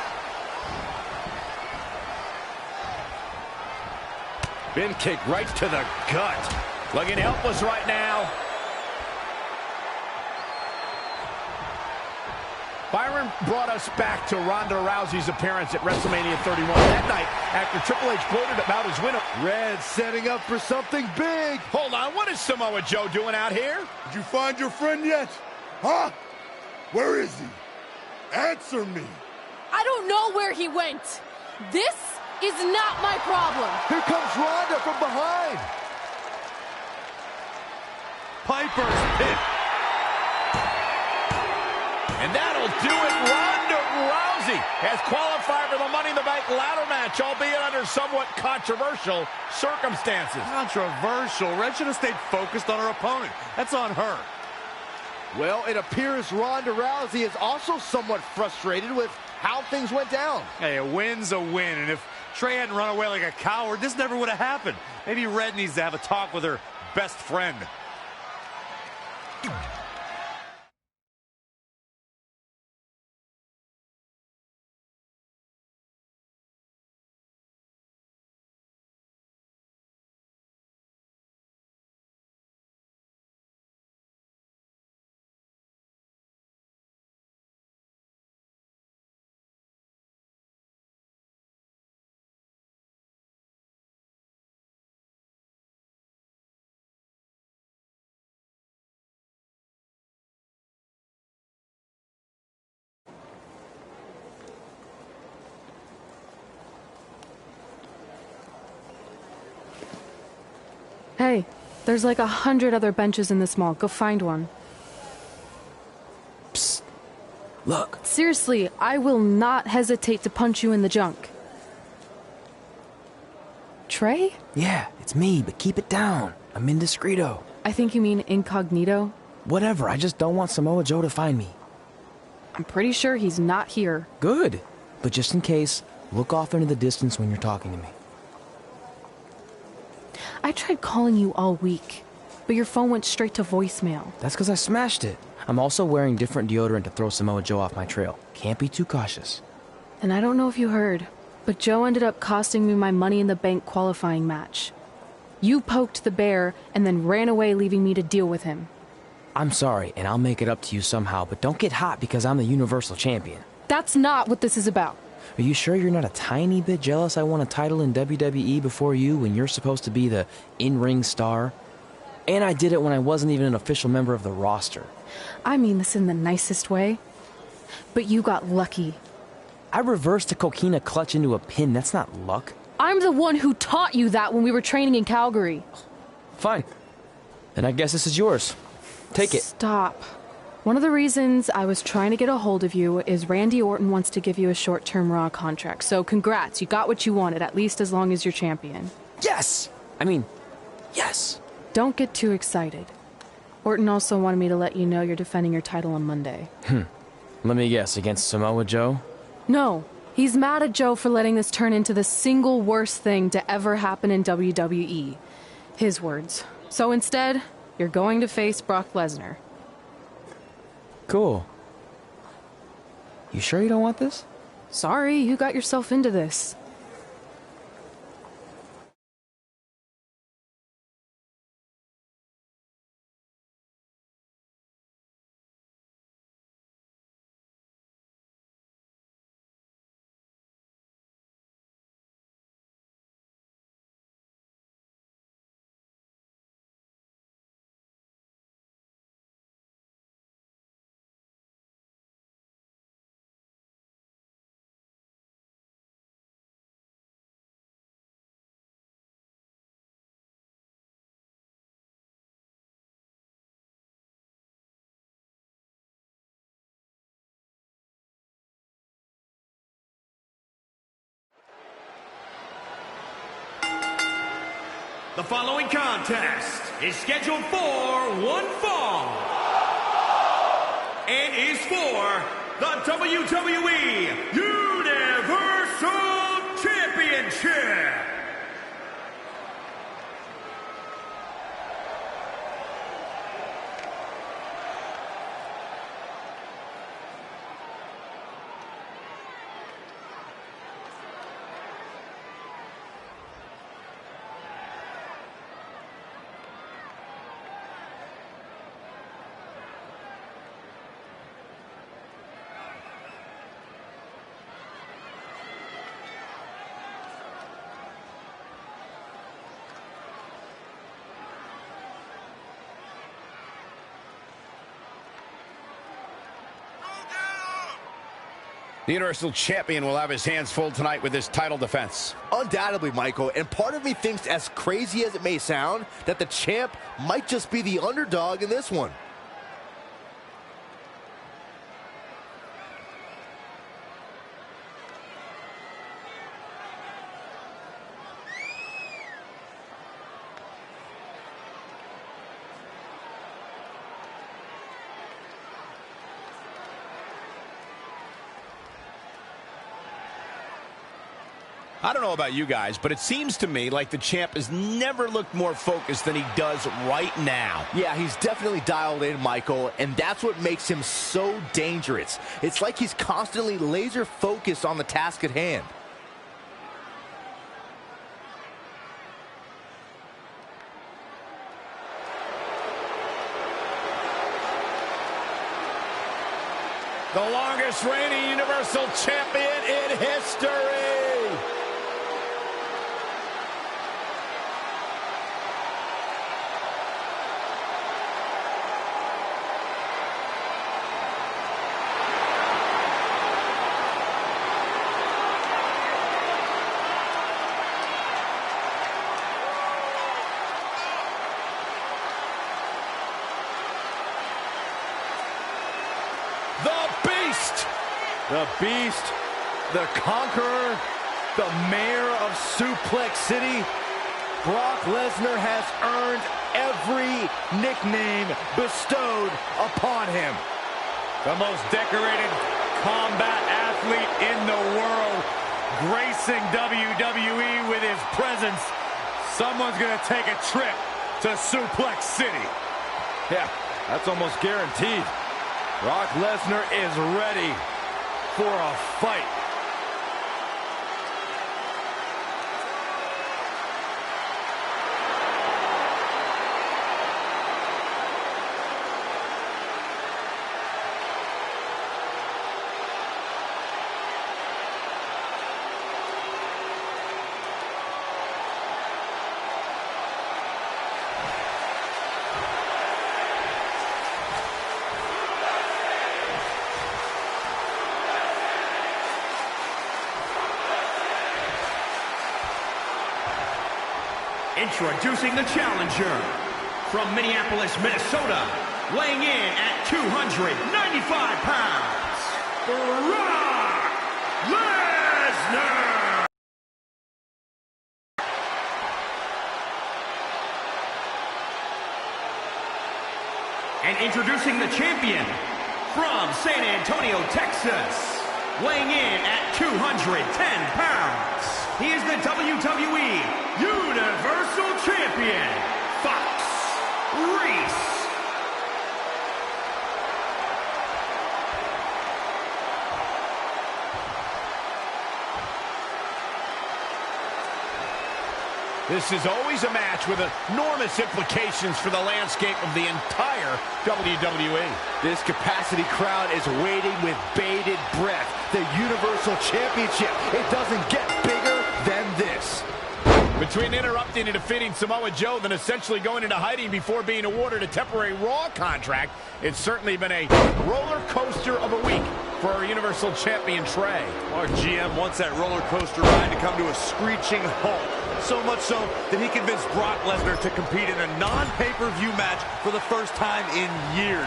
Bin kick right to the gut. Looking helpless right now. Byron brought us back to Ronda Rousey's appearance at WrestleMania 31 that night after Triple H gloated about his win. Red setting up for something big. Hold on, what is Samoa Joe doing out here? Did you find your friend yet? Huh? Where is he? Answer me. I don't know where he went. This is not my problem. Here comes Ronda from behind. Piper's pit. And that'll do it. Ronda Rousey has qualified for the Money in the Bank ladder match, albeit under somewhat controversial circumstances. Controversial? Red should have stayed focused on her opponent. That's on her. Well, it appears Ronda Rousey is also somewhat frustrated with how things went down. Hey, a win's a win, and if Trey hadn't run away like a coward, this never would have happened. Maybe Red needs to have a talk with her best friend. Hey, there's like 100 other benches in this mall. Go find one. Psst. Look. Seriously, I will not hesitate to punch you in the junk. Trey? Yeah, it's me, but keep it down. I'm indiscreto. I think you mean incognito. Whatever, I just don't want Samoa Joe to find me. I'm pretty sure he's not here. Good. But just in case, look off into the distance when you're talking to me. I tried calling you all week, but your phone went straight to voicemail. That's because I smashed it. I'm also wearing different deodorant to throw Samoa Joe off my trail. Can't be too cautious. And I don't know if you heard, but Joe ended up costing me my Money in the Bank qualifying match. You poked the bear and then ran away, leaving me to deal with him. I'm sorry, and I'll make it up to you somehow, but don't get hot because I'm the Universal Champion. That's not what this is about. Are you sure you're not a tiny bit jealous I won a title in WWE before you when you're supposed to be the in-ring star? And I did it when I wasn't even an official member of the roster. I mean this in the nicest way. But you got lucky. I reversed a coquina clutch into a pin. That's not luck. I'm the one who taught you that when we were training in Calgary. Fine. Then I guess this is yours. Take it. Stop. One of the reasons I was trying to get a hold of you is Randy Orton wants to give you a short-term Raw contract. So congrats, you got what you wanted, at least as long as you're champion. Yes! Yes! Don't get too excited. Orton also wanted me to let you know you're defending your title on Monday. Let me guess, against Samoa Joe? No. He's mad at Joe for letting this turn into the single worst thing to ever happen in WWE. His words. So instead, you're going to face Brock Lesnar. Cool. You sure you don't want this? Sorry, you got yourself into this. The following contest is scheduled for one fall. and is for the WWE Universal Championship. The Universal Champion will have his hands full tonight with this title defense. Undoubtedly, Michael, and part of me thinks, as crazy as it may sound, that the champ might just be the underdog in this one. I don't know about you guys, but it seems to me like the champ has never looked more focused than he does right now. Yeah, he's definitely dialed in, Michael, and that's what makes him so dangerous. It's like he's constantly laser focused on the task at hand. The longest reigning Universal Champion in history. The Beast, the Conqueror, the Mayor of Suplex City. Brock Lesnar has earned every nickname bestowed upon him. The most decorated combat athlete in the world, gracing WWE with his presence. Someone's going to take a trip to Suplex City. Yeah, that's almost guaranteed. Brock Lesnar is ready for a fight. Introducing the challenger from Minneapolis, Minnesota, weighing in at 295 pounds, Brock Lesnar. And introducing the champion from San Antonio, Texas, weighing in at 210 pounds. He is the WWE Universal Champion, Fox Reese. This is always a match with enormous implications for the landscape of the entire WWE. This capacity crowd is waiting with bated breath. The Universal Championship, it doesn't get bigger than this. Between interrupting and defeating Samoa Joe, then essentially going into hiding before being awarded a temporary Raw contract, it's certainly been a roller coaster of a week for our Universal Champion Trey. Our GM wants that roller coaster ride to come to a screeching halt. So much so that he convinced Brock Lesnar to compete in a non-pay-per-view match for the first time in years.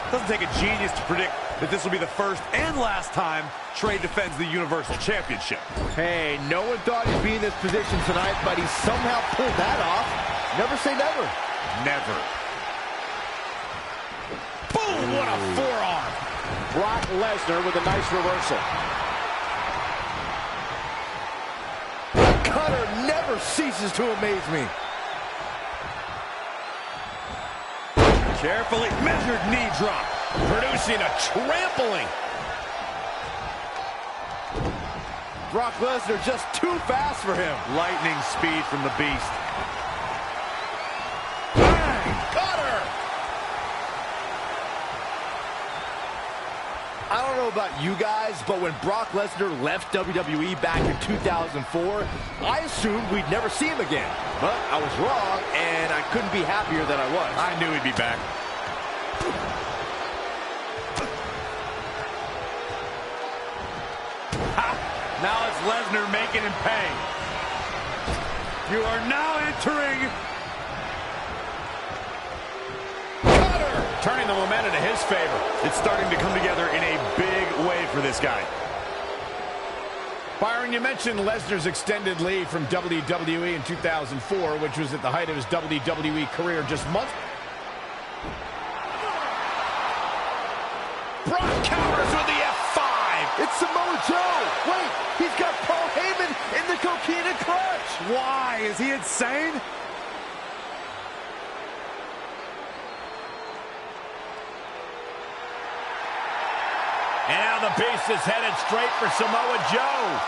It doesn't take a genius to predict that this will be the first and last time Trey defends the Universal Championship. Hey, no one thought he'd be in this position tonight, but he somehow pulled that off. Never say never. Never. Boom, what a forearm. Brock Lesnar with a nice reversal. Cutter never ceases to amaze me. Carefully measured knee drop. Producing a trampling. Brock Lesnar just too fast for him. Lightning speed from the Beast. Bang! Cutter! I don't know about you guys, but when Brock Lesnar left WWE back in 2004, I assumed we'd never see him again. But I was wrong, and I couldn't be happier than I was. I knew he'd be back. Now it's Lesnar making him pay. You are now entering. Cutter! Turning the momentum to his favor. It's starting to come together in a big way for this guy. Byron, you mentioned Lesnar's extended leave from WWE in 2004, which was at the height of his WWE career just months. Brock counters with the F5. It's Samoa Joe. Wait, he's got Paul Heyman in the coquina clutch. Why? Is he insane? And now the Beast is headed straight for Samoa Joe.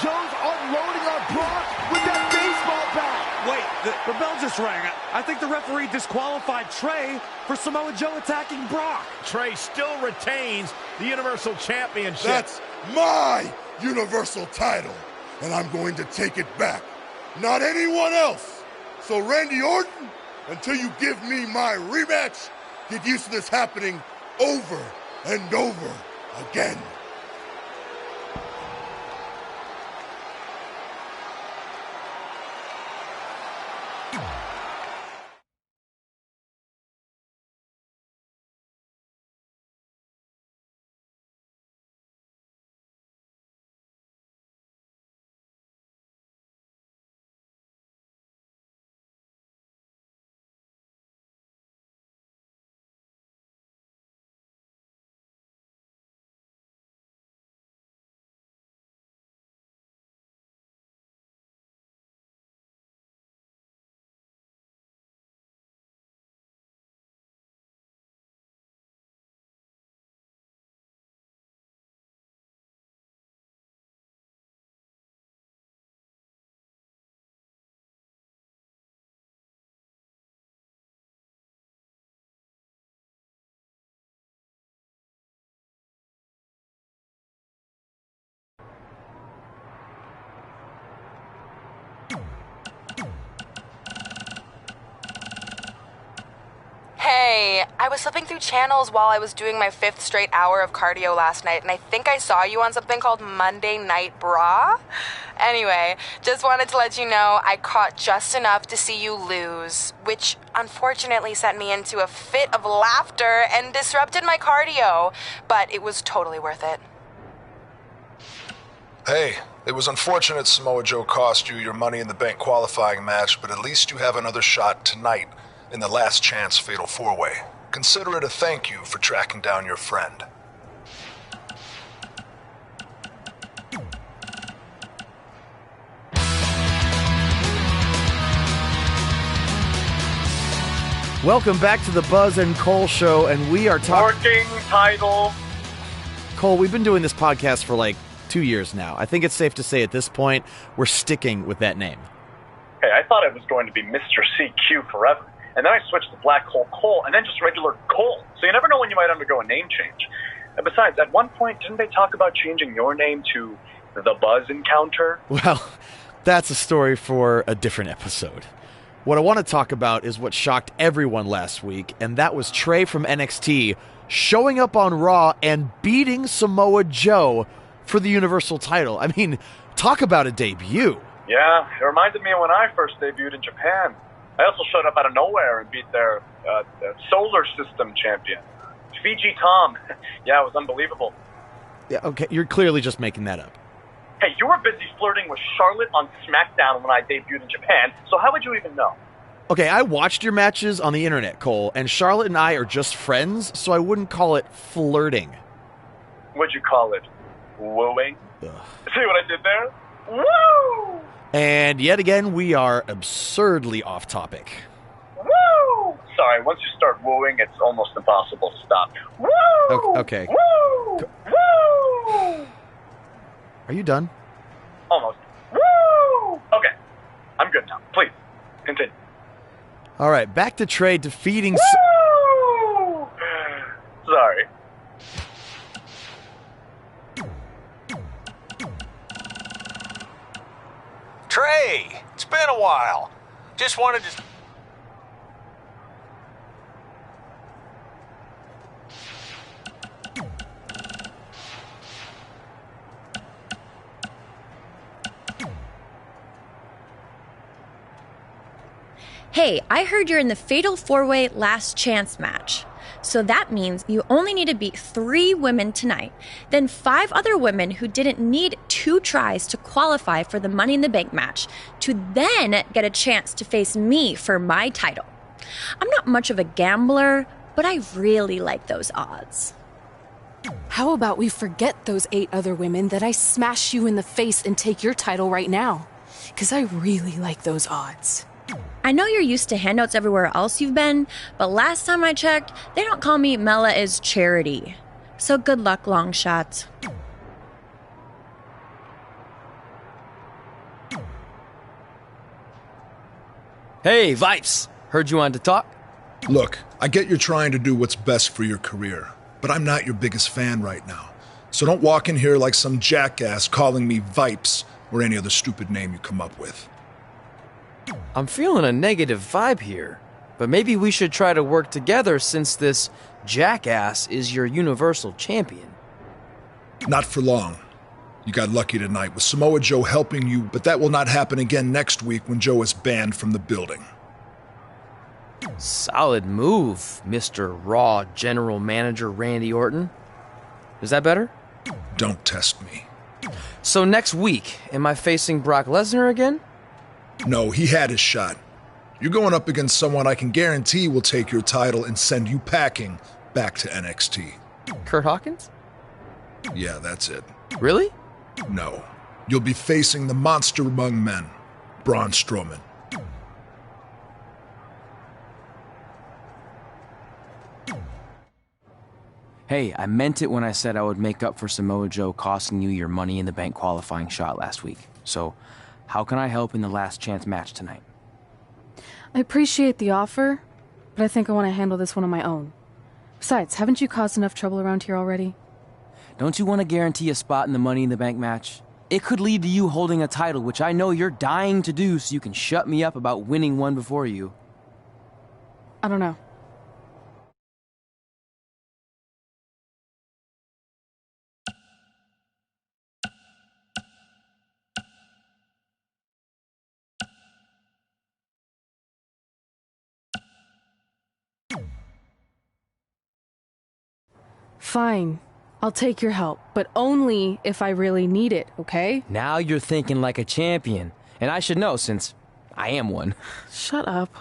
Joe's unloading on Brock with that baseball bat. Wait, the bell just rang. I think the referee disqualified Trey for Samoa Joe attacking Brock. Trey still retains the Universal Championship. That's my Universal title, and I'm going to take it back. Not anyone else. So Randy Orton, until you give me my rematch, get used to this happening over and over again. Hey, I was flipping through channels while I was doing my 5th straight hour of cardio last night, and I think I saw you on something called Monday Night Bra. Anyway, just wanted to let you know I caught just enough to see you lose, which unfortunately sent me into a fit of laughter and disrupted my cardio, but it was totally worth it. Hey, it was unfortunate Samoa Joe cost you your Money in the Bank qualifying match, but at least you have another shot tonight in the last chance fatal 4-way. Consider it a thank you for tracking down your friend. Welcome back to the Buzz and Cole Show, and we are talking... Working title. Cole, we've been doing this podcast for like 2 years now. I think it's safe to say at this point, we're sticking with that name. Hey, I thought it was going to be Mr. CQ forever. And then I switched to Black Hole Cole, and then just regular Cole. So you never know when you might undergo a name change. And besides, at one point, didn't they talk about changing your name to The Buzz Encounter? Well, that's a story for a different episode. What I want to talk about is what shocked everyone last week, and that was Trey from NXT showing up on Raw and beating Samoa Joe for the Universal title. I mean, talk about a debut. Yeah, it reminded me of when I first debuted in Japan. I also showed up out of nowhere and beat their solar system champion, Fiji Tom. Yeah, it was unbelievable. Yeah, okay, you're clearly just making that up. Hey, you were busy flirting with Charlotte on SmackDown when I debuted in Japan, so how would you even know? Okay, I watched your matches on the internet, Cole, and Charlotte and I are just friends, so I wouldn't call it flirting. What'd you call it? Wooing? Ugh. See what I did there? Woo! And yet again, we are absurdly off topic. Woo! Sorry, once you start wooing, it's almost impossible to stop. Woo! Okay. Woo! Woo! Are you done? Almost. Woo! Okay, I'm good now. Please, continue. All right, back to Trey defeating... Woo! Sorry. Trey, it's been a while. Just wanted to... Hey, I heard you're in the Fatal 4-Way Last Chance match. So that means you only need to beat 3 women tonight, then 5 other women who didn't need 2 tries to qualify for the Money in the Bank match to then get a chance to face me for my title. I'm not much of a gambler, but I really like those odds. How about we forget those 8 other women that I smash you in the face and take your title right now? Because I really like those odds. I know you're used to handouts everywhere else you've been, but last time I checked, they don't call me Mela is Charity. So good luck, long shot. Hey, Vipes! Heard you wanted to talk? Look, I get you're trying to do what's best for your career, but I'm not your biggest fan right now. So don't walk in here like some jackass calling me Vipes or any other stupid name you come up with. I'm feeling a negative vibe here, but maybe we should try to work together since this jackass is your Universal Champion. Not for long. You got lucky tonight with Samoa Joe helping you, but that will not happen again next week when Joe is banned from the building. Solid move, Mr. Raw General Manager Randy Orton. Is that better? Don't test me. So next week, am I facing Brock Lesnar again? No, he had his shot. You're going up against someone I can guarantee will take your title and send you packing back to NXT. Kurt Hawkins? Yeah, that's it. Really? No. You'll be facing the monster among men, Braun Strowman. Hey, I meant it when I said I would make up for Samoa Joe costing you your Money in the Bank qualifying shot last week. So, how can I help in the last chance match tonight? I appreciate the offer, but I think I want to handle this one on my own. Besides, haven't you caused enough trouble around here already? Don't you want to guarantee a spot in the Money in the Bank match? It could lead to you holding a title, which I know you're dying to do so you can shut me up about winning one before you. I don't know. Fine. I'll take your help, but only if I really need it, okay? Now you're thinking like a champion, and I should know since I am one. Shut up.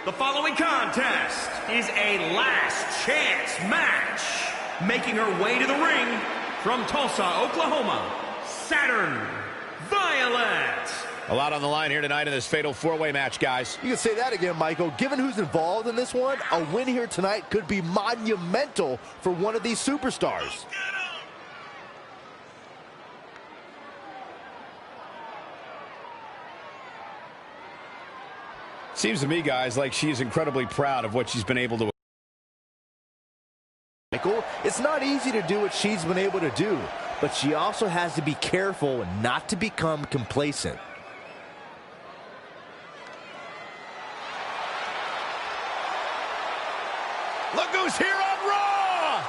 The following contest is a last chance match. Making her way to the ring from Tulsa, Oklahoma, Saturn Violet. A lot on the line here tonight in this fatal four-way match, guys. You can say that again, Michael. Given who's involved in this one, a win here tonight could be monumental for one of these superstars. Seems to me, guys, like she's incredibly proud of what she's been able to. Michael, it's not easy to do what she's been able to do, but she also has to be careful not to become complacent. Look who's here on Raw!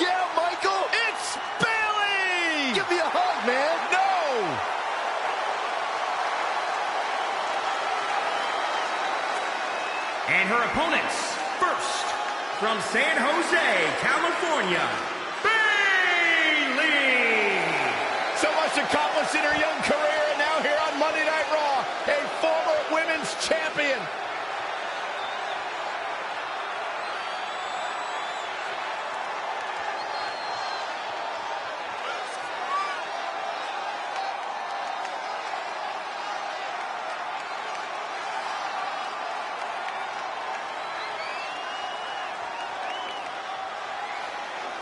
Yeah, Michael! It's Bayley! Give me a hug, man! No! And her opponents, first, from San Jose, California, Bayley! So much accomplished in her young career, and now here on Monday Night Raw, a former women's champion.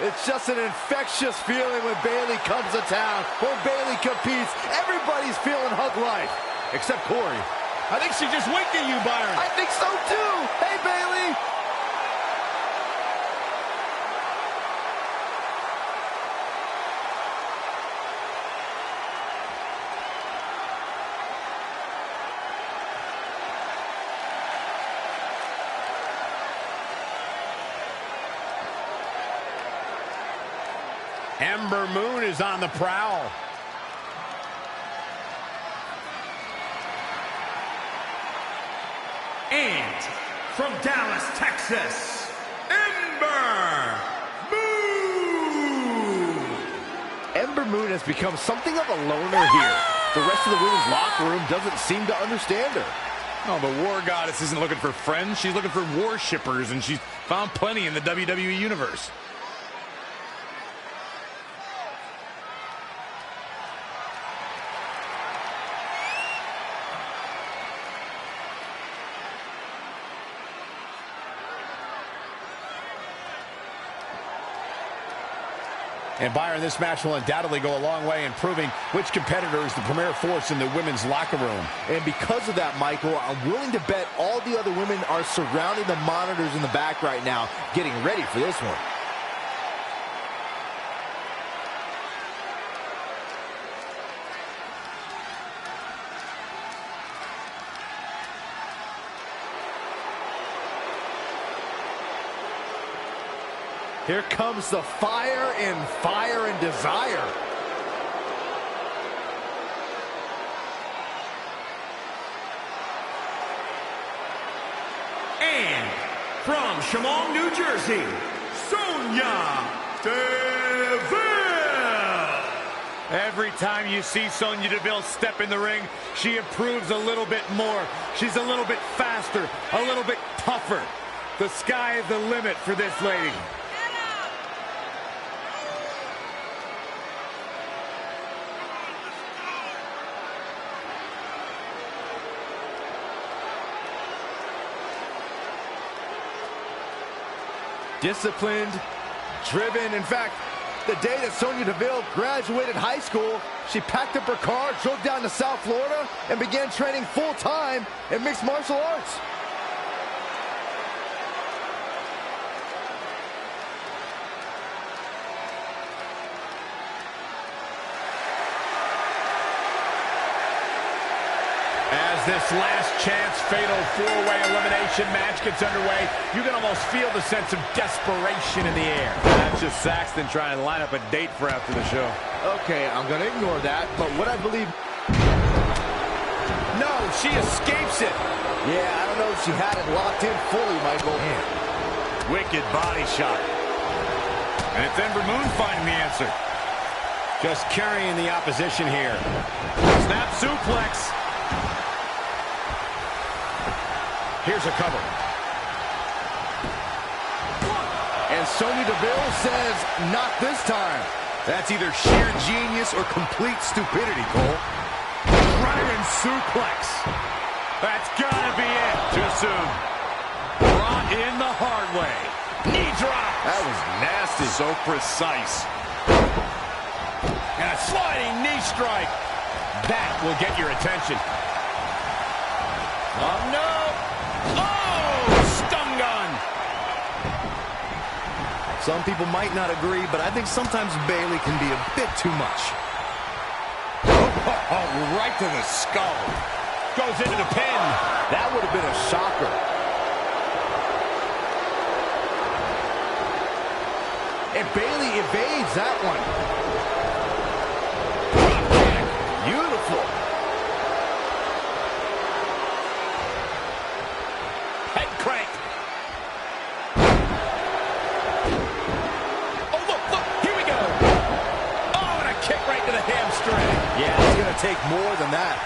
It's just an infectious feeling when Bayley comes to town. When Bayley competes, everybody's feeling hug life. Except Corey. I think she just winked at you, Byron. I think so too. Hey, Bayley. Ember Moon is on the prowl. And from Dallas, Texas, Ember Moon! Ember Moon has become something of a loner here. The rest of the women's locker room doesn't seem to understand her. No, the War Goddess isn't looking for friends. She's looking for worshippers, and she's found plenty in the WWE Universe. And Byron, this match will undoubtedly go a long way in proving which competitor is the premier force in the women's locker room. And because of that, Michael, I'm willing to bet all the other women are surrounding the monitors in the back right now, getting ready for this one. Here comes the fire and desire. And from Chemung, New Jersey, Sonya Deville. Every time you see Sonya Deville step in the ring, she improves a little bit more. She's a little bit faster, a little bit tougher. The sky is the limit for this lady. Disciplined, driven. In fact, the day that Sonya Deville graduated high school, she packed up her car, drove down to South Florida, and began training full-time in mixed martial arts. As this last chance fatal four-way elimination match gets underway, you can almost feel the sense of desperation in the air. That's just Saxton trying to line up a date for after the show. Okay, I'm going to ignore that, but what I believe... No, she escapes it. Yeah, I don't know if she had it locked in fully, Michael. Man. Wicked body shot. And it's Ember Moon finding the answer. Just carrying the opposition here. Snap suplex. Here's a cover. And Sonya Deville says, not this time. That's either sheer genius or complete stupidity, Cole. Dragon suplex. That's gotta be it. Too soon. Brought in the hard way. Knee drop. That was nasty. So precise. And a sliding knee strike. That will get your attention. Oh, no. Oh, stun gun. Some people might not agree, but I think sometimes Bayley can be a bit too much. Oh, right to the skull. Goes into the pin. That would have been a shocker. And Bayley evades that one. Beautiful. Head crank. Oh, look, here we go. Oh, and a kick right to the hamstring. Yeah, it's going to take more than that.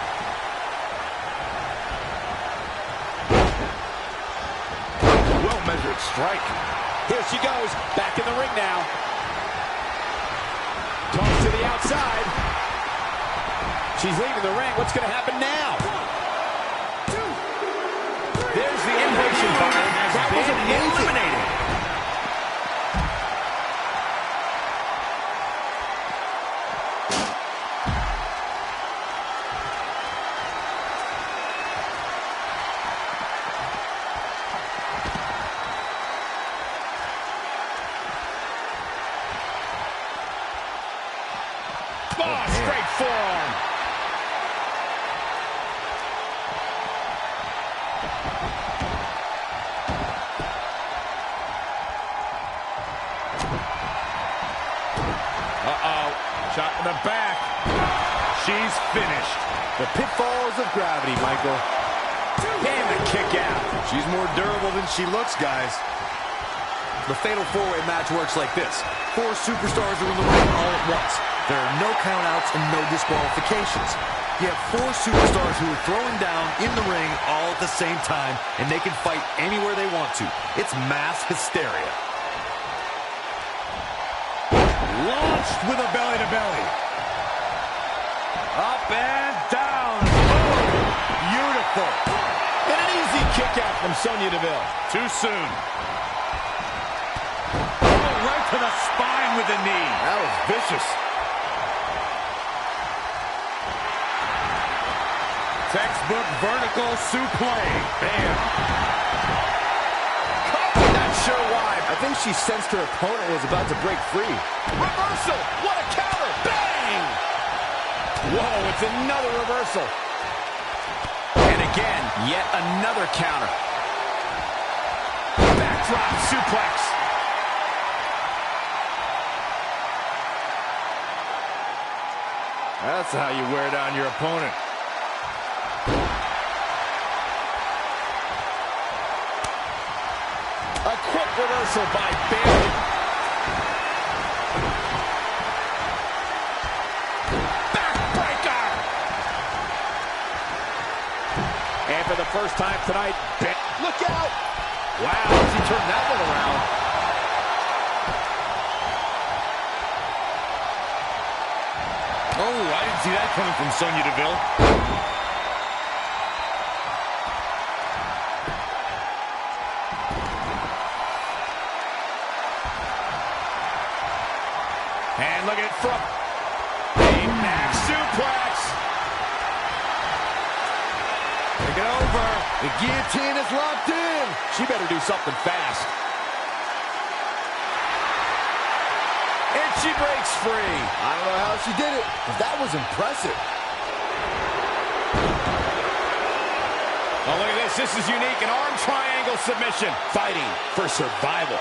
Well-measured strike. Here she goes, back in the ring now. Toss to the outside. She's leaving the ring. What's going to happen now? 1, 2, 3. There's the elimination button. That was eliminated. Oh, straight forearm. Uh-oh. Shot in the back. She's finished. The pitfalls of gravity, Michael. And the kick out. She's more durable than she looks, guys. The Fatal 4-Way match works like this. 4 superstars are in the ring all at once. There are no countouts and no disqualifications. You have 4 superstars who are throwing down in the ring all at the same time, and they can fight anywhere they want to. It's mass hysteria. Launched with a belly-to-belly. Up and down. Oh, beautiful. And an easy kick out from Sonya Deville. Too soon. Oh, right to the spine with the knee. That was vicious. Textbook vertical suplex. Bam. Not sure why. I think she sensed her opponent was about to break free. Reversal. What a counter. Bang. Whoa, it's another reversal. And again, yet another counter. Backdrop suplex. That's how you wear down your opponent. A quick reversal by Bayley. Backbreaker. And for the first time tonight, look out. Wow, she turned that one around. Oh, I didn't see that coming from Sonya Deville. And look at it from a max suplex. Take it over. The guillotine is locked in. She better do something fast. And she breaks free. I don't know how she did it, but that was impressive. Oh, look at this. This is unique. An arm triangle submission. Fighting for survival.